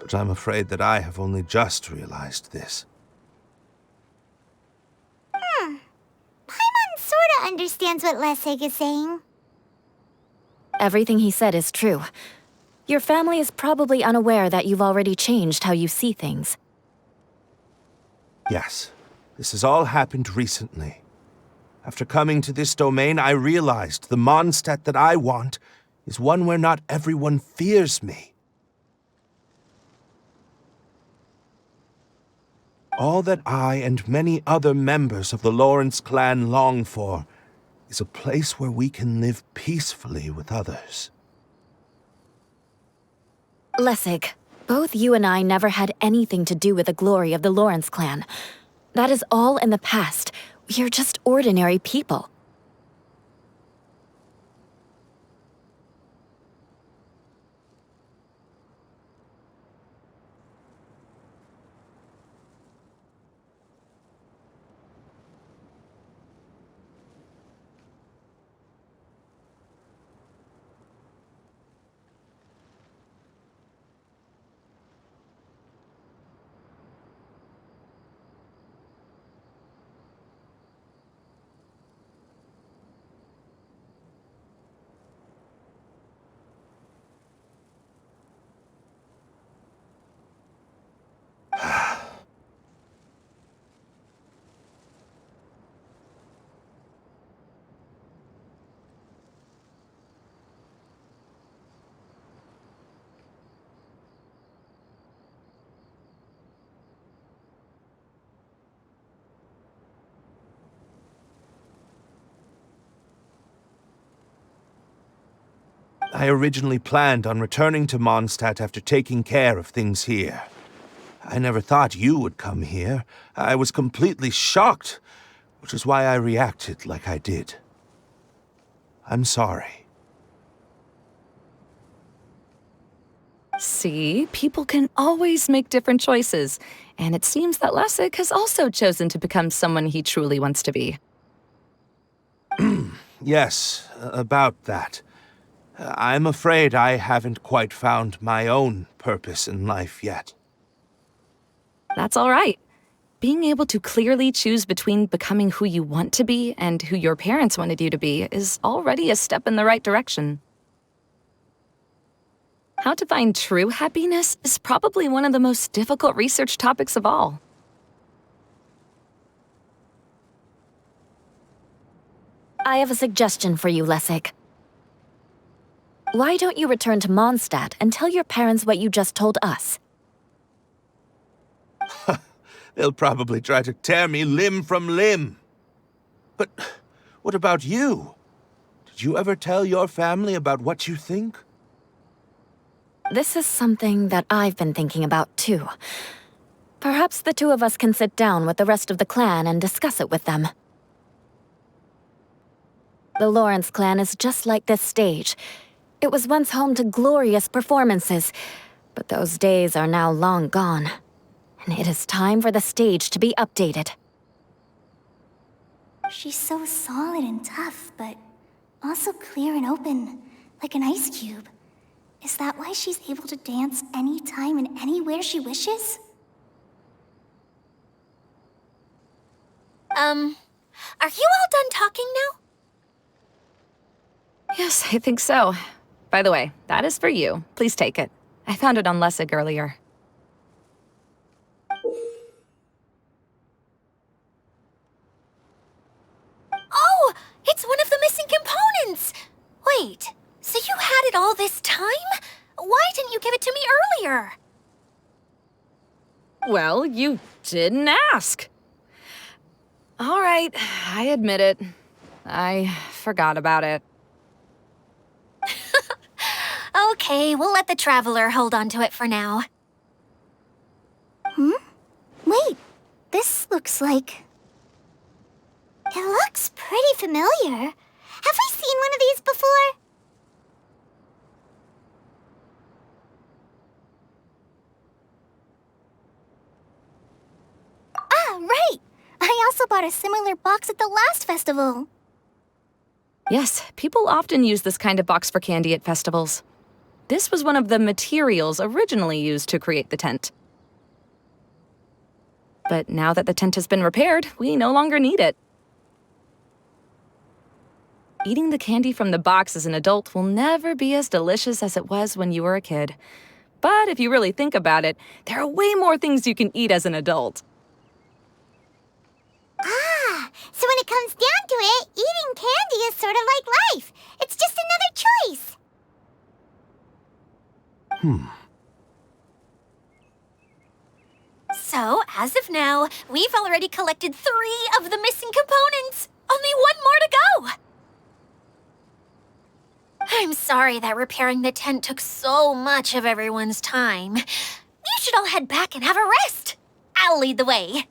But I'm afraid that I have only just realized this. Paimon sorta understands what Lessig is saying. Everything he said is true. Your family is probably unaware that you've already changed how you see things. Yes, this has all happened recently. After coming to this domain, I realized the Mondstadt that I want is one where not everyone fears me. All that I and many other members of the Lawrence clan long for is a place where we can live peacefully with others. Lessig, both you and I never had anything to do with the glory of the Lawrence clan. That is all in the past. We are just ordinary people. I originally planned on returning to Mondstadt after taking care of things here. I never thought you would come here. I was completely shocked, which is why I reacted like I did. I'm sorry. See, people can always make different choices, and it seems that Lessig has also chosen to become someone he truly wants to be. Yes, about that. I'm afraid I haven't quite found my own purpose in life yet. That's all right. Being able to clearly choose between becoming who you want to be and who your parents wanted you to be is already a step in the right direction. How to find true happiness is probably one of the most difficult research topics of all. I have a suggestion for you, Lessig. Why don't you return to Mondstadt and tell your parents what you just told us? They'll probably try to tear me limb from limb. But what about you? Did you ever tell your family about what you think? This is something that I've been thinking about, too. Perhaps the two of us can sit down with the rest of the clan and discuss it with them. The Lawrence clan is just like this stage. It was once home to glorious performances, but those days are now long gone. And it is time for the stage to be updated. She's so solid and tough, but also clear and open. like an ice cube. Is that why she's able to dance anytime and anywhere she wishes? Are you all done talking now? Yes, I think so. By the way, that is for you. Please take it. I found it on Lessig earlier. Oh, it's one of the missing components! Wait, so you had it all this time? Why didn't you give it to me earlier? Well, you didn't ask. All right, I admit it. I forgot about it. Okay, we'll let the Traveler hold on to it for now. Wait, this looks like... It looks pretty familiar. Have we seen one of these before? Ah, right! I also bought a similar box at the last festival. Yes, people often use this kind of box for candy at festivals. This was one of the materials originally used to create the tent. But now that the tent has been repaired, we no longer need it. Eating the candy from the box as an adult will never be as delicious as it was when you were a kid. But if you really think about it, there are way more things you can eat as an adult. Ah, so when it comes down to it, eating candy is sort of like life. It's just another choice. So, as of now, we've already collected 3 of the missing components. Only 1 more to go. I'm sorry that repairing the tent took so much of everyone's time. You should all head back and have a rest. I'll lead the way.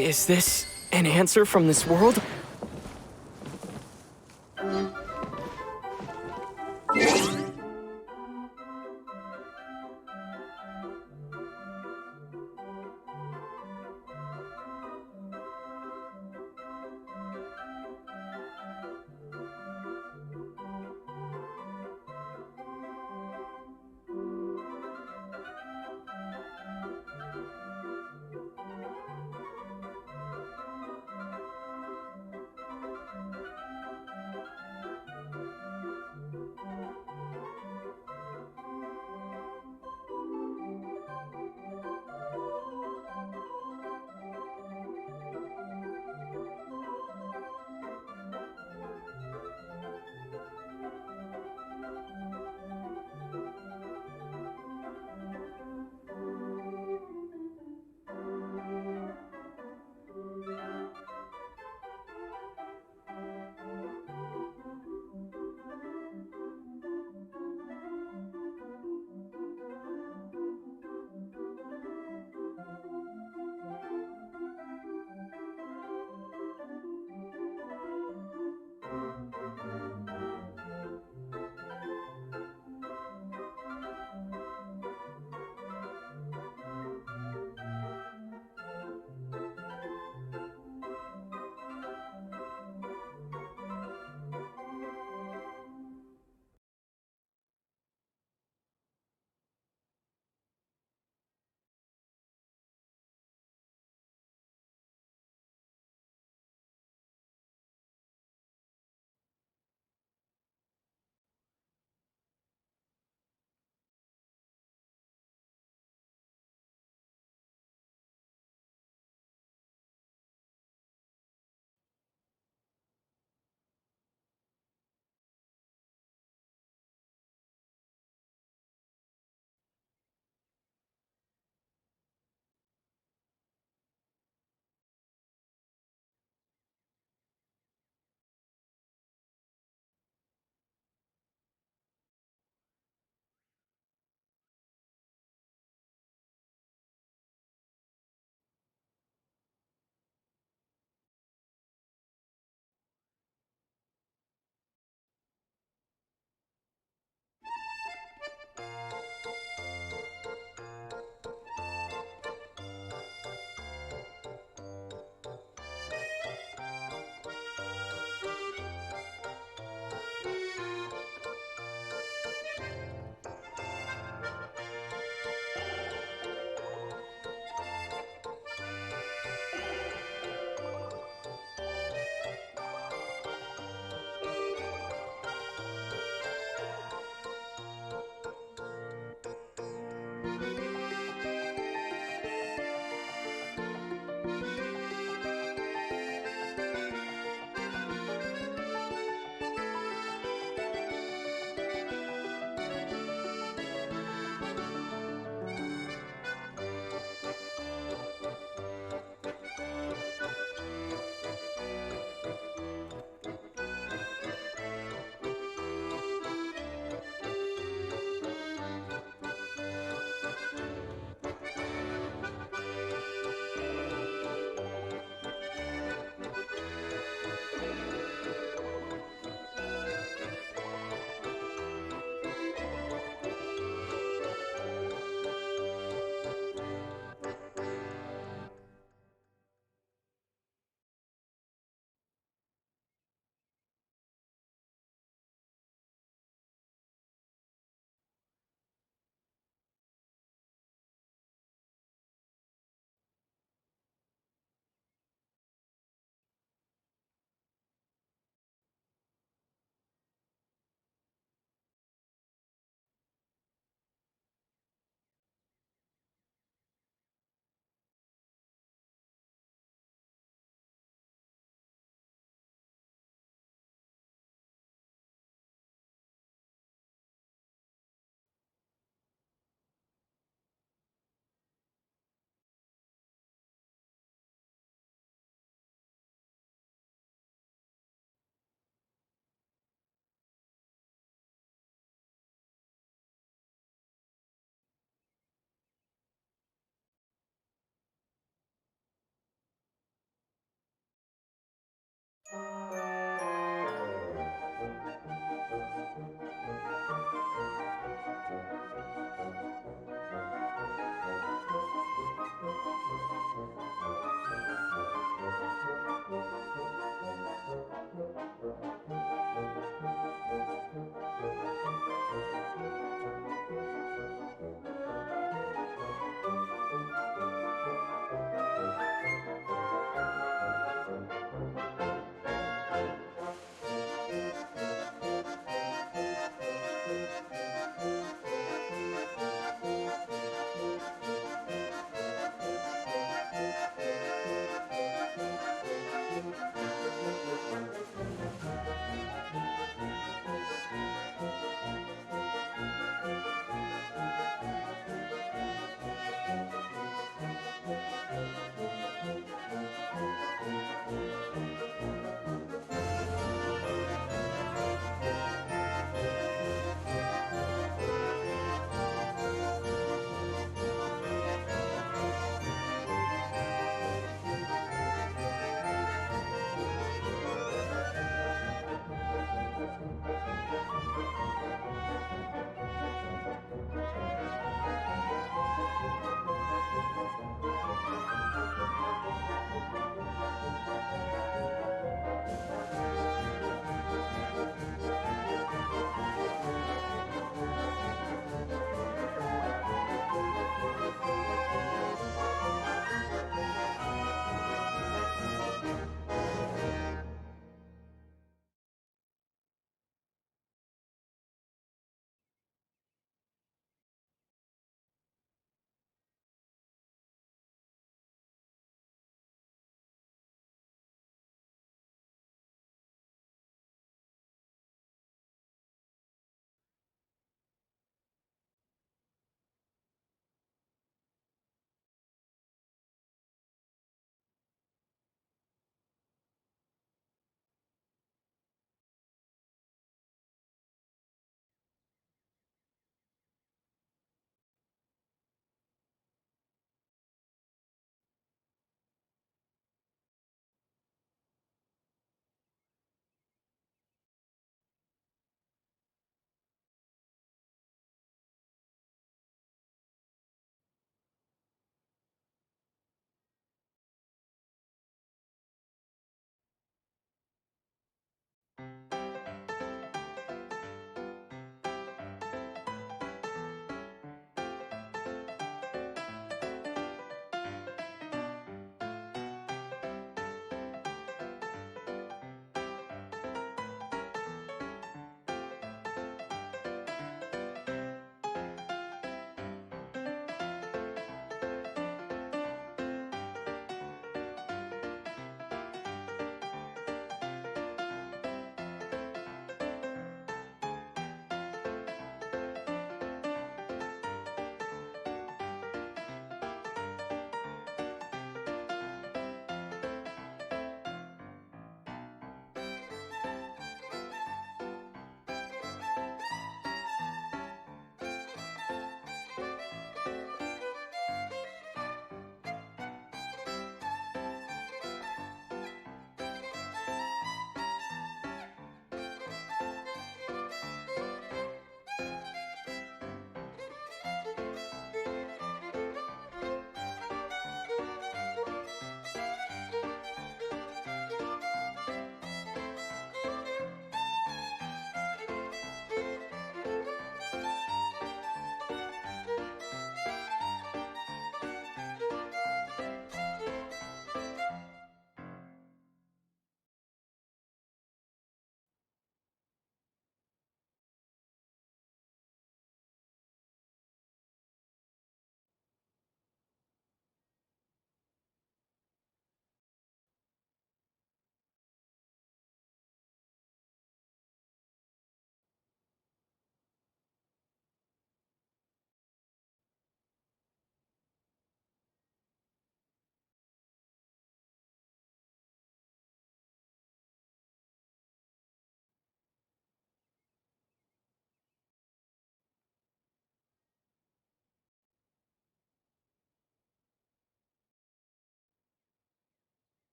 Is this an answer from this world?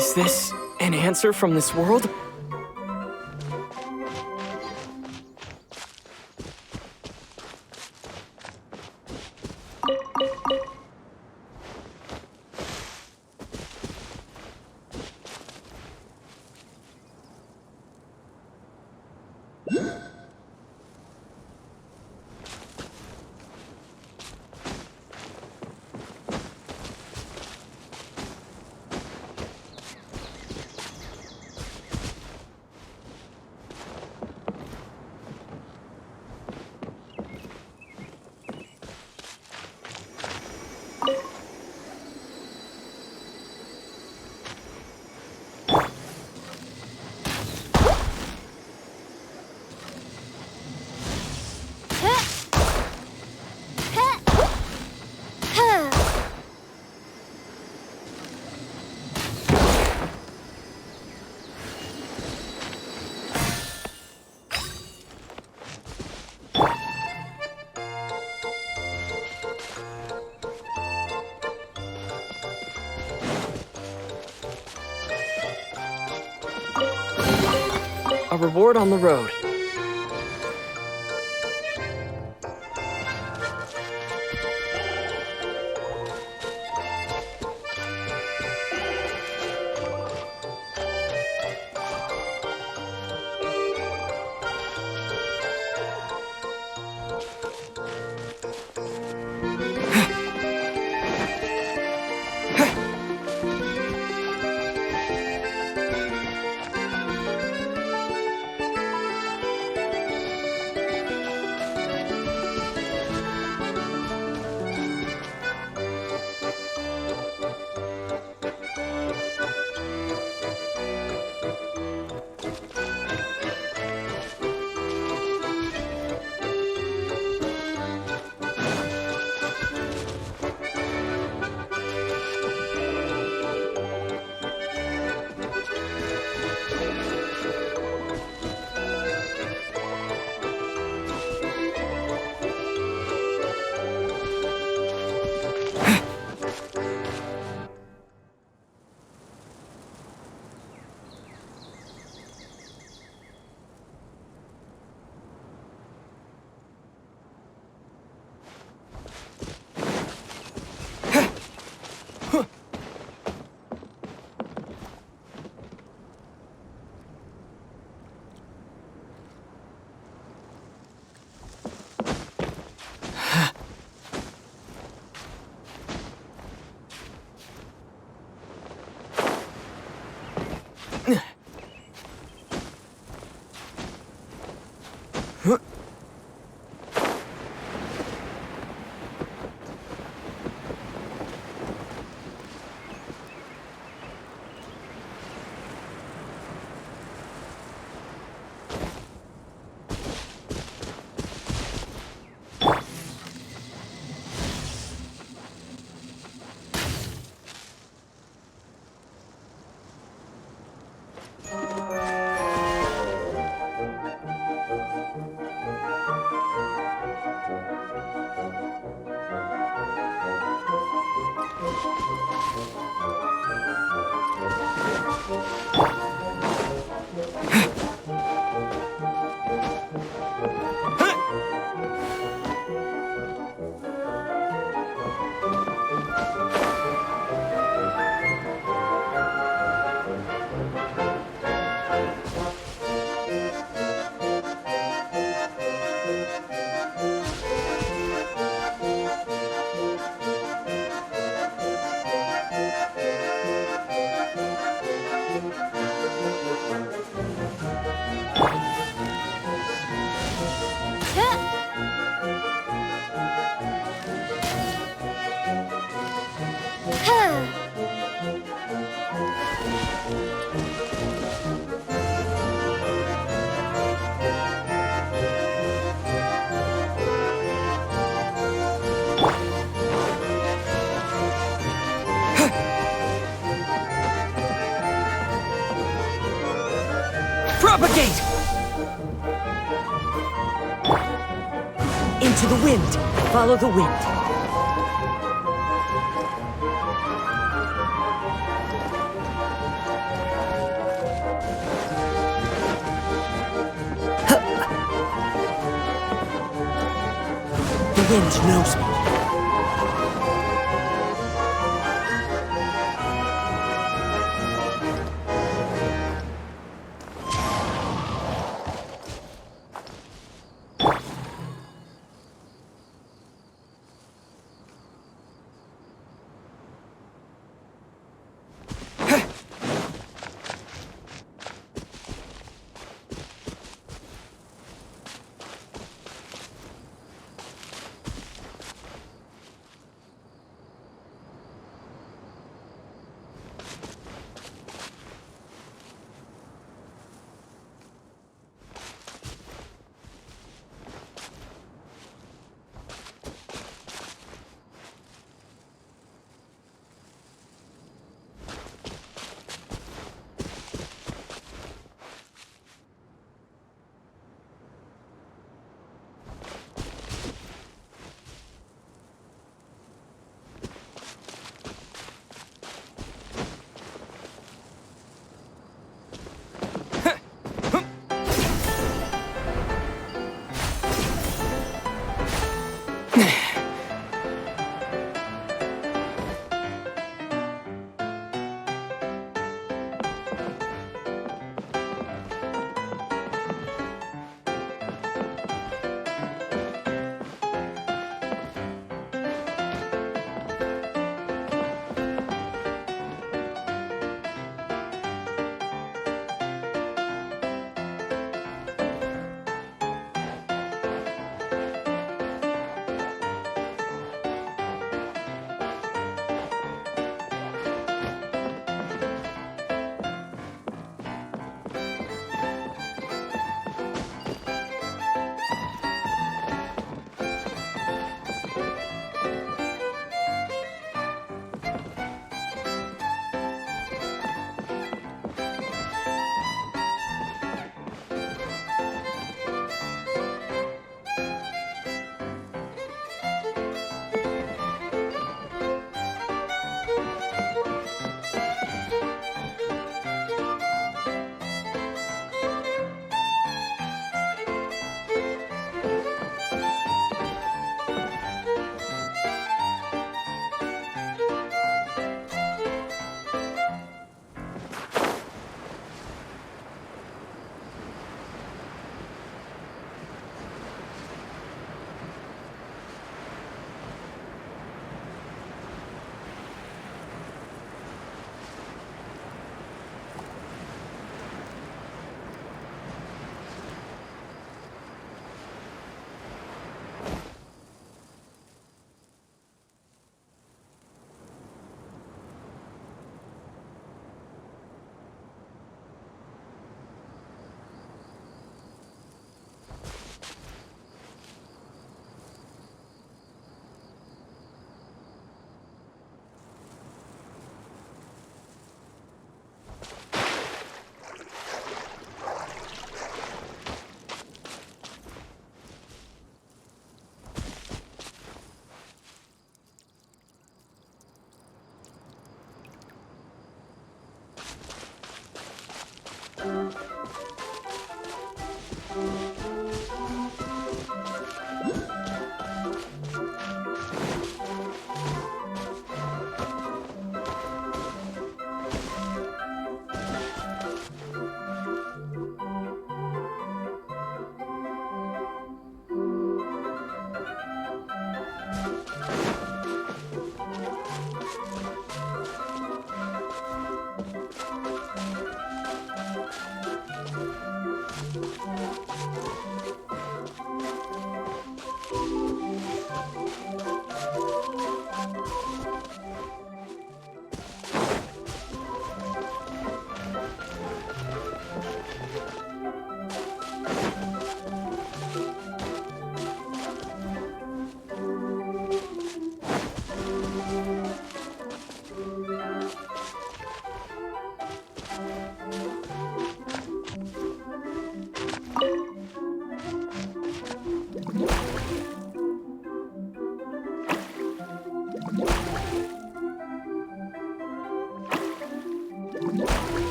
Is this an answer from this world? A reward on the road. Propagate! Into the wind. Follow the wind. wind knows me.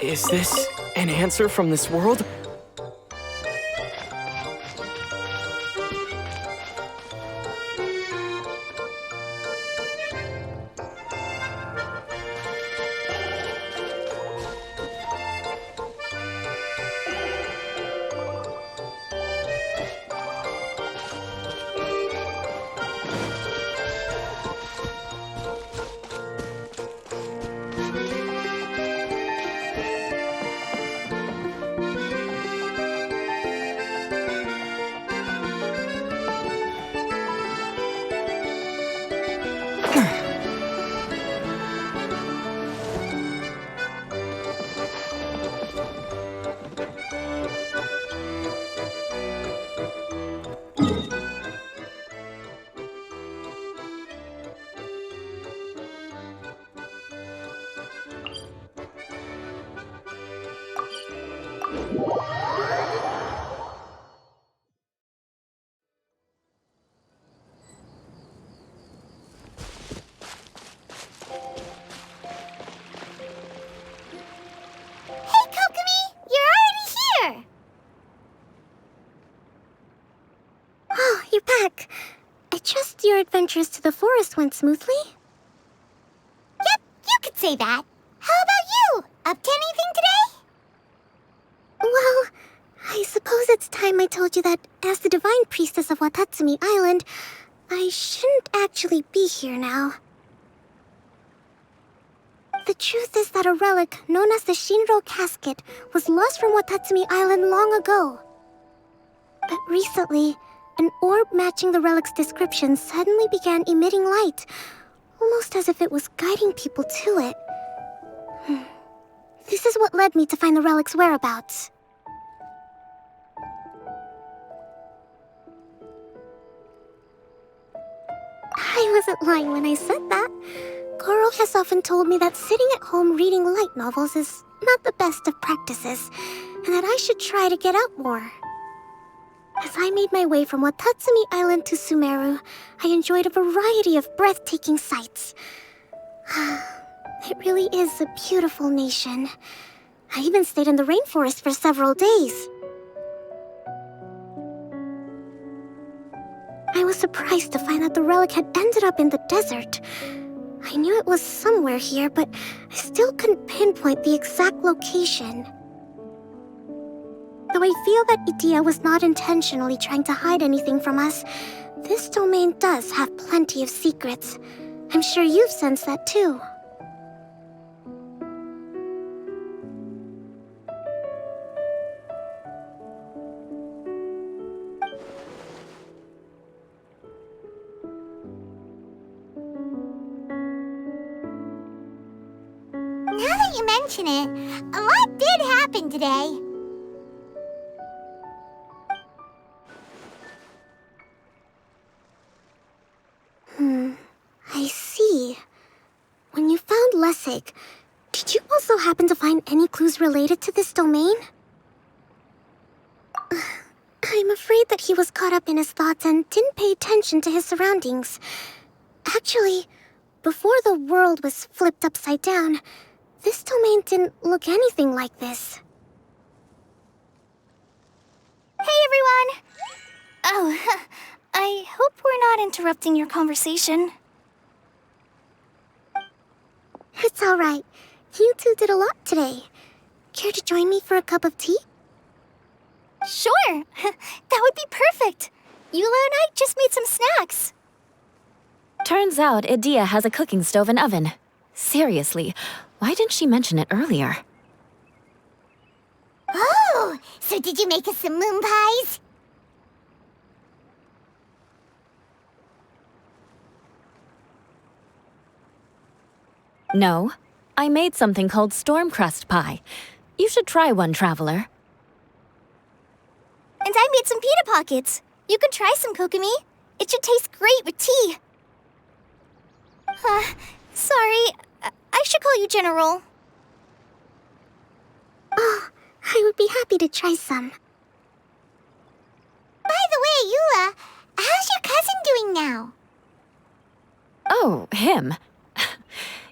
Is this an answer from this world? Hey, Kokomi! You're already here! Oh, you're back. I trust your adventures to the forest went smoothly? Yep, you could say that. How about you? Up to anything today? Well, I suppose it's time I told you that as the Divine Priestess of Watatsumi Island, I shouldn't actually be here now. The truth is that a relic known as the Shinro Casket was lost from Watatsumi Island long ago. But recently, an orb matching the relic's description suddenly began emitting light, almost as if it was guiding people to it. This is what led me to find the relic's whereabouts. I wasn't lying when I said that. Goro has often told me that sitting at home reading light novels is not the best of practices, and that I should try to get out more. As I made my way from Watatsumi Island to Sumeru, I enjoyed a variety of breathtaking sights. It really is a beautiful nation. I even stayed in the rainforest for several days. I was surprised to find that the relic had ended up in the desert. I knew it was somewhere here, but I still couldn't pinpoint the exact location. Though I feel that Idia was not intentionally trying to hide anything from us, this domain does have plenty of secrets. I'm sure you've sensed that too. Now that you mention it, a lot did happen today. I see. When you found Lessig, did you also happen to find any clues related to this domain? I'm afraid that he was caught up in his thoughts and didn't pay attention to his surroundings. Actually, before the world was flipped upside down, this domain didn't look anything like this. Hey, everyone! Oh, I hope we're not interrupting your conversation. It's all right. You two did a lot today. Care to join me for a cup of tea? Sure! That would be perfect! Eula and I just made some snacks. Turns out Idia has a cooking stove and oven. Seriously, why didn't she mention it earlier? Oh, so did you make us some moon pies? No, I made something called storm crust pie. You should try one, traveler. And I made some pita pockets. You can try some, Kokomi. It should taste great with tea. Sorry. I should call you General. Oh, I would be happy to try some. By the way, Eula, how's your cousin doing now? Oh, him.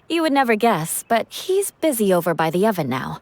You would never guess, but he's busy over by the oven now.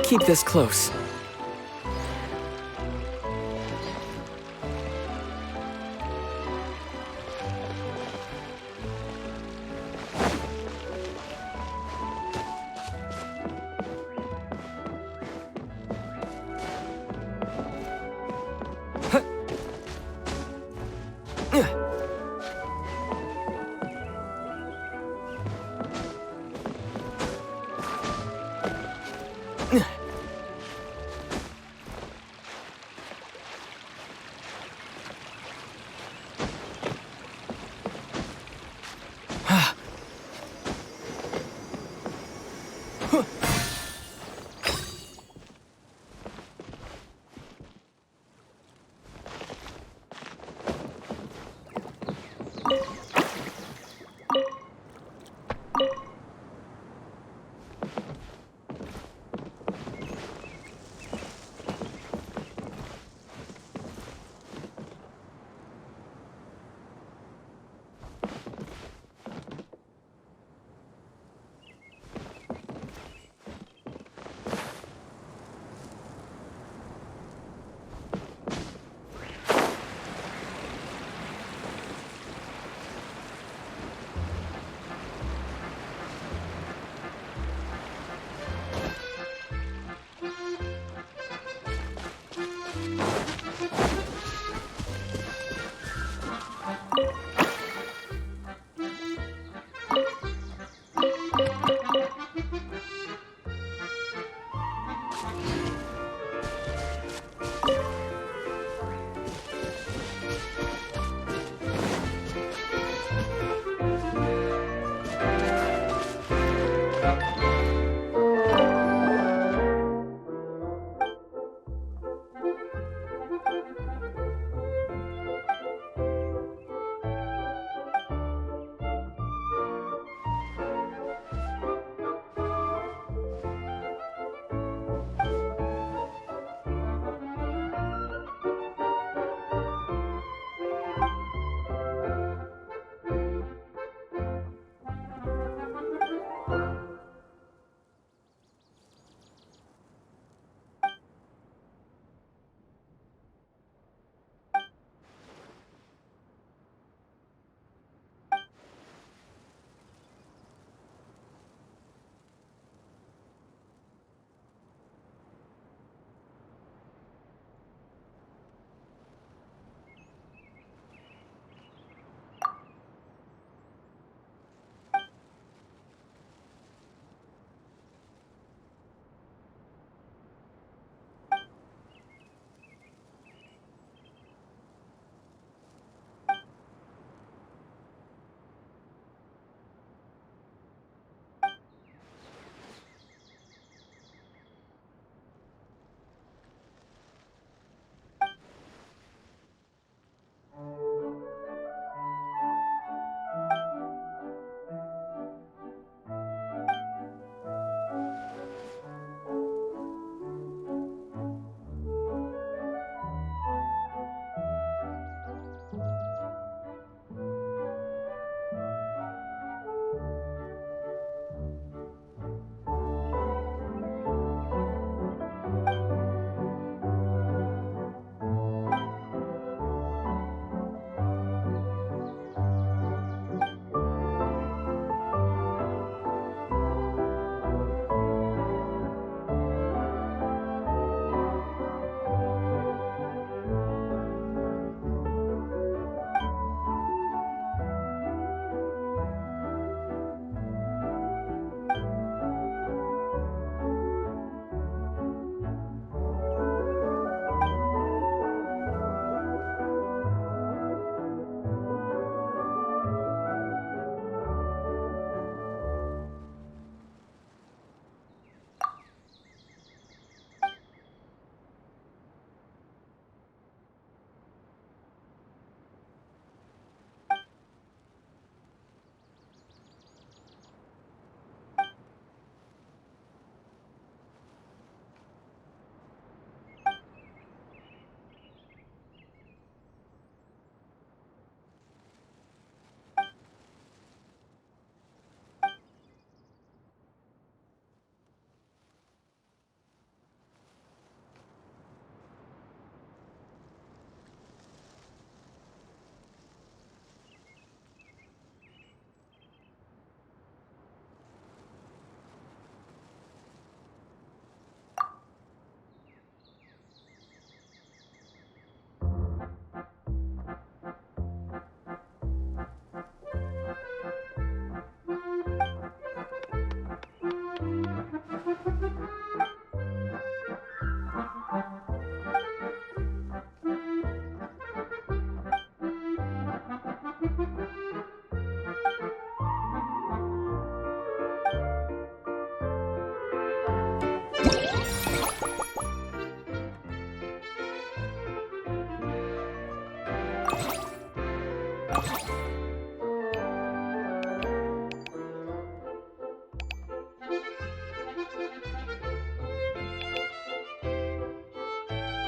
I'll keep this close.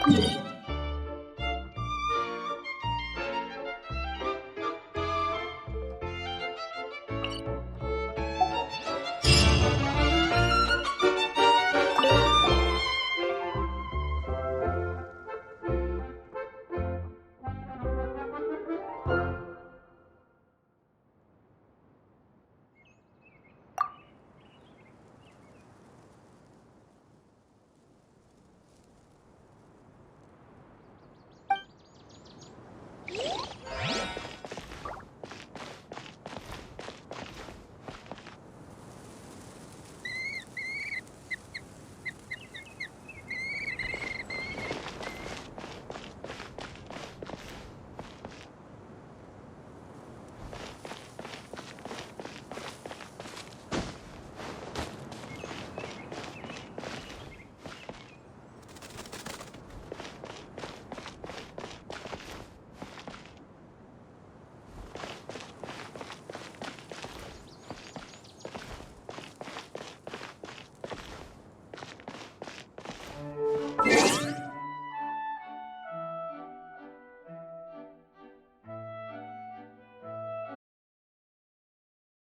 Huh?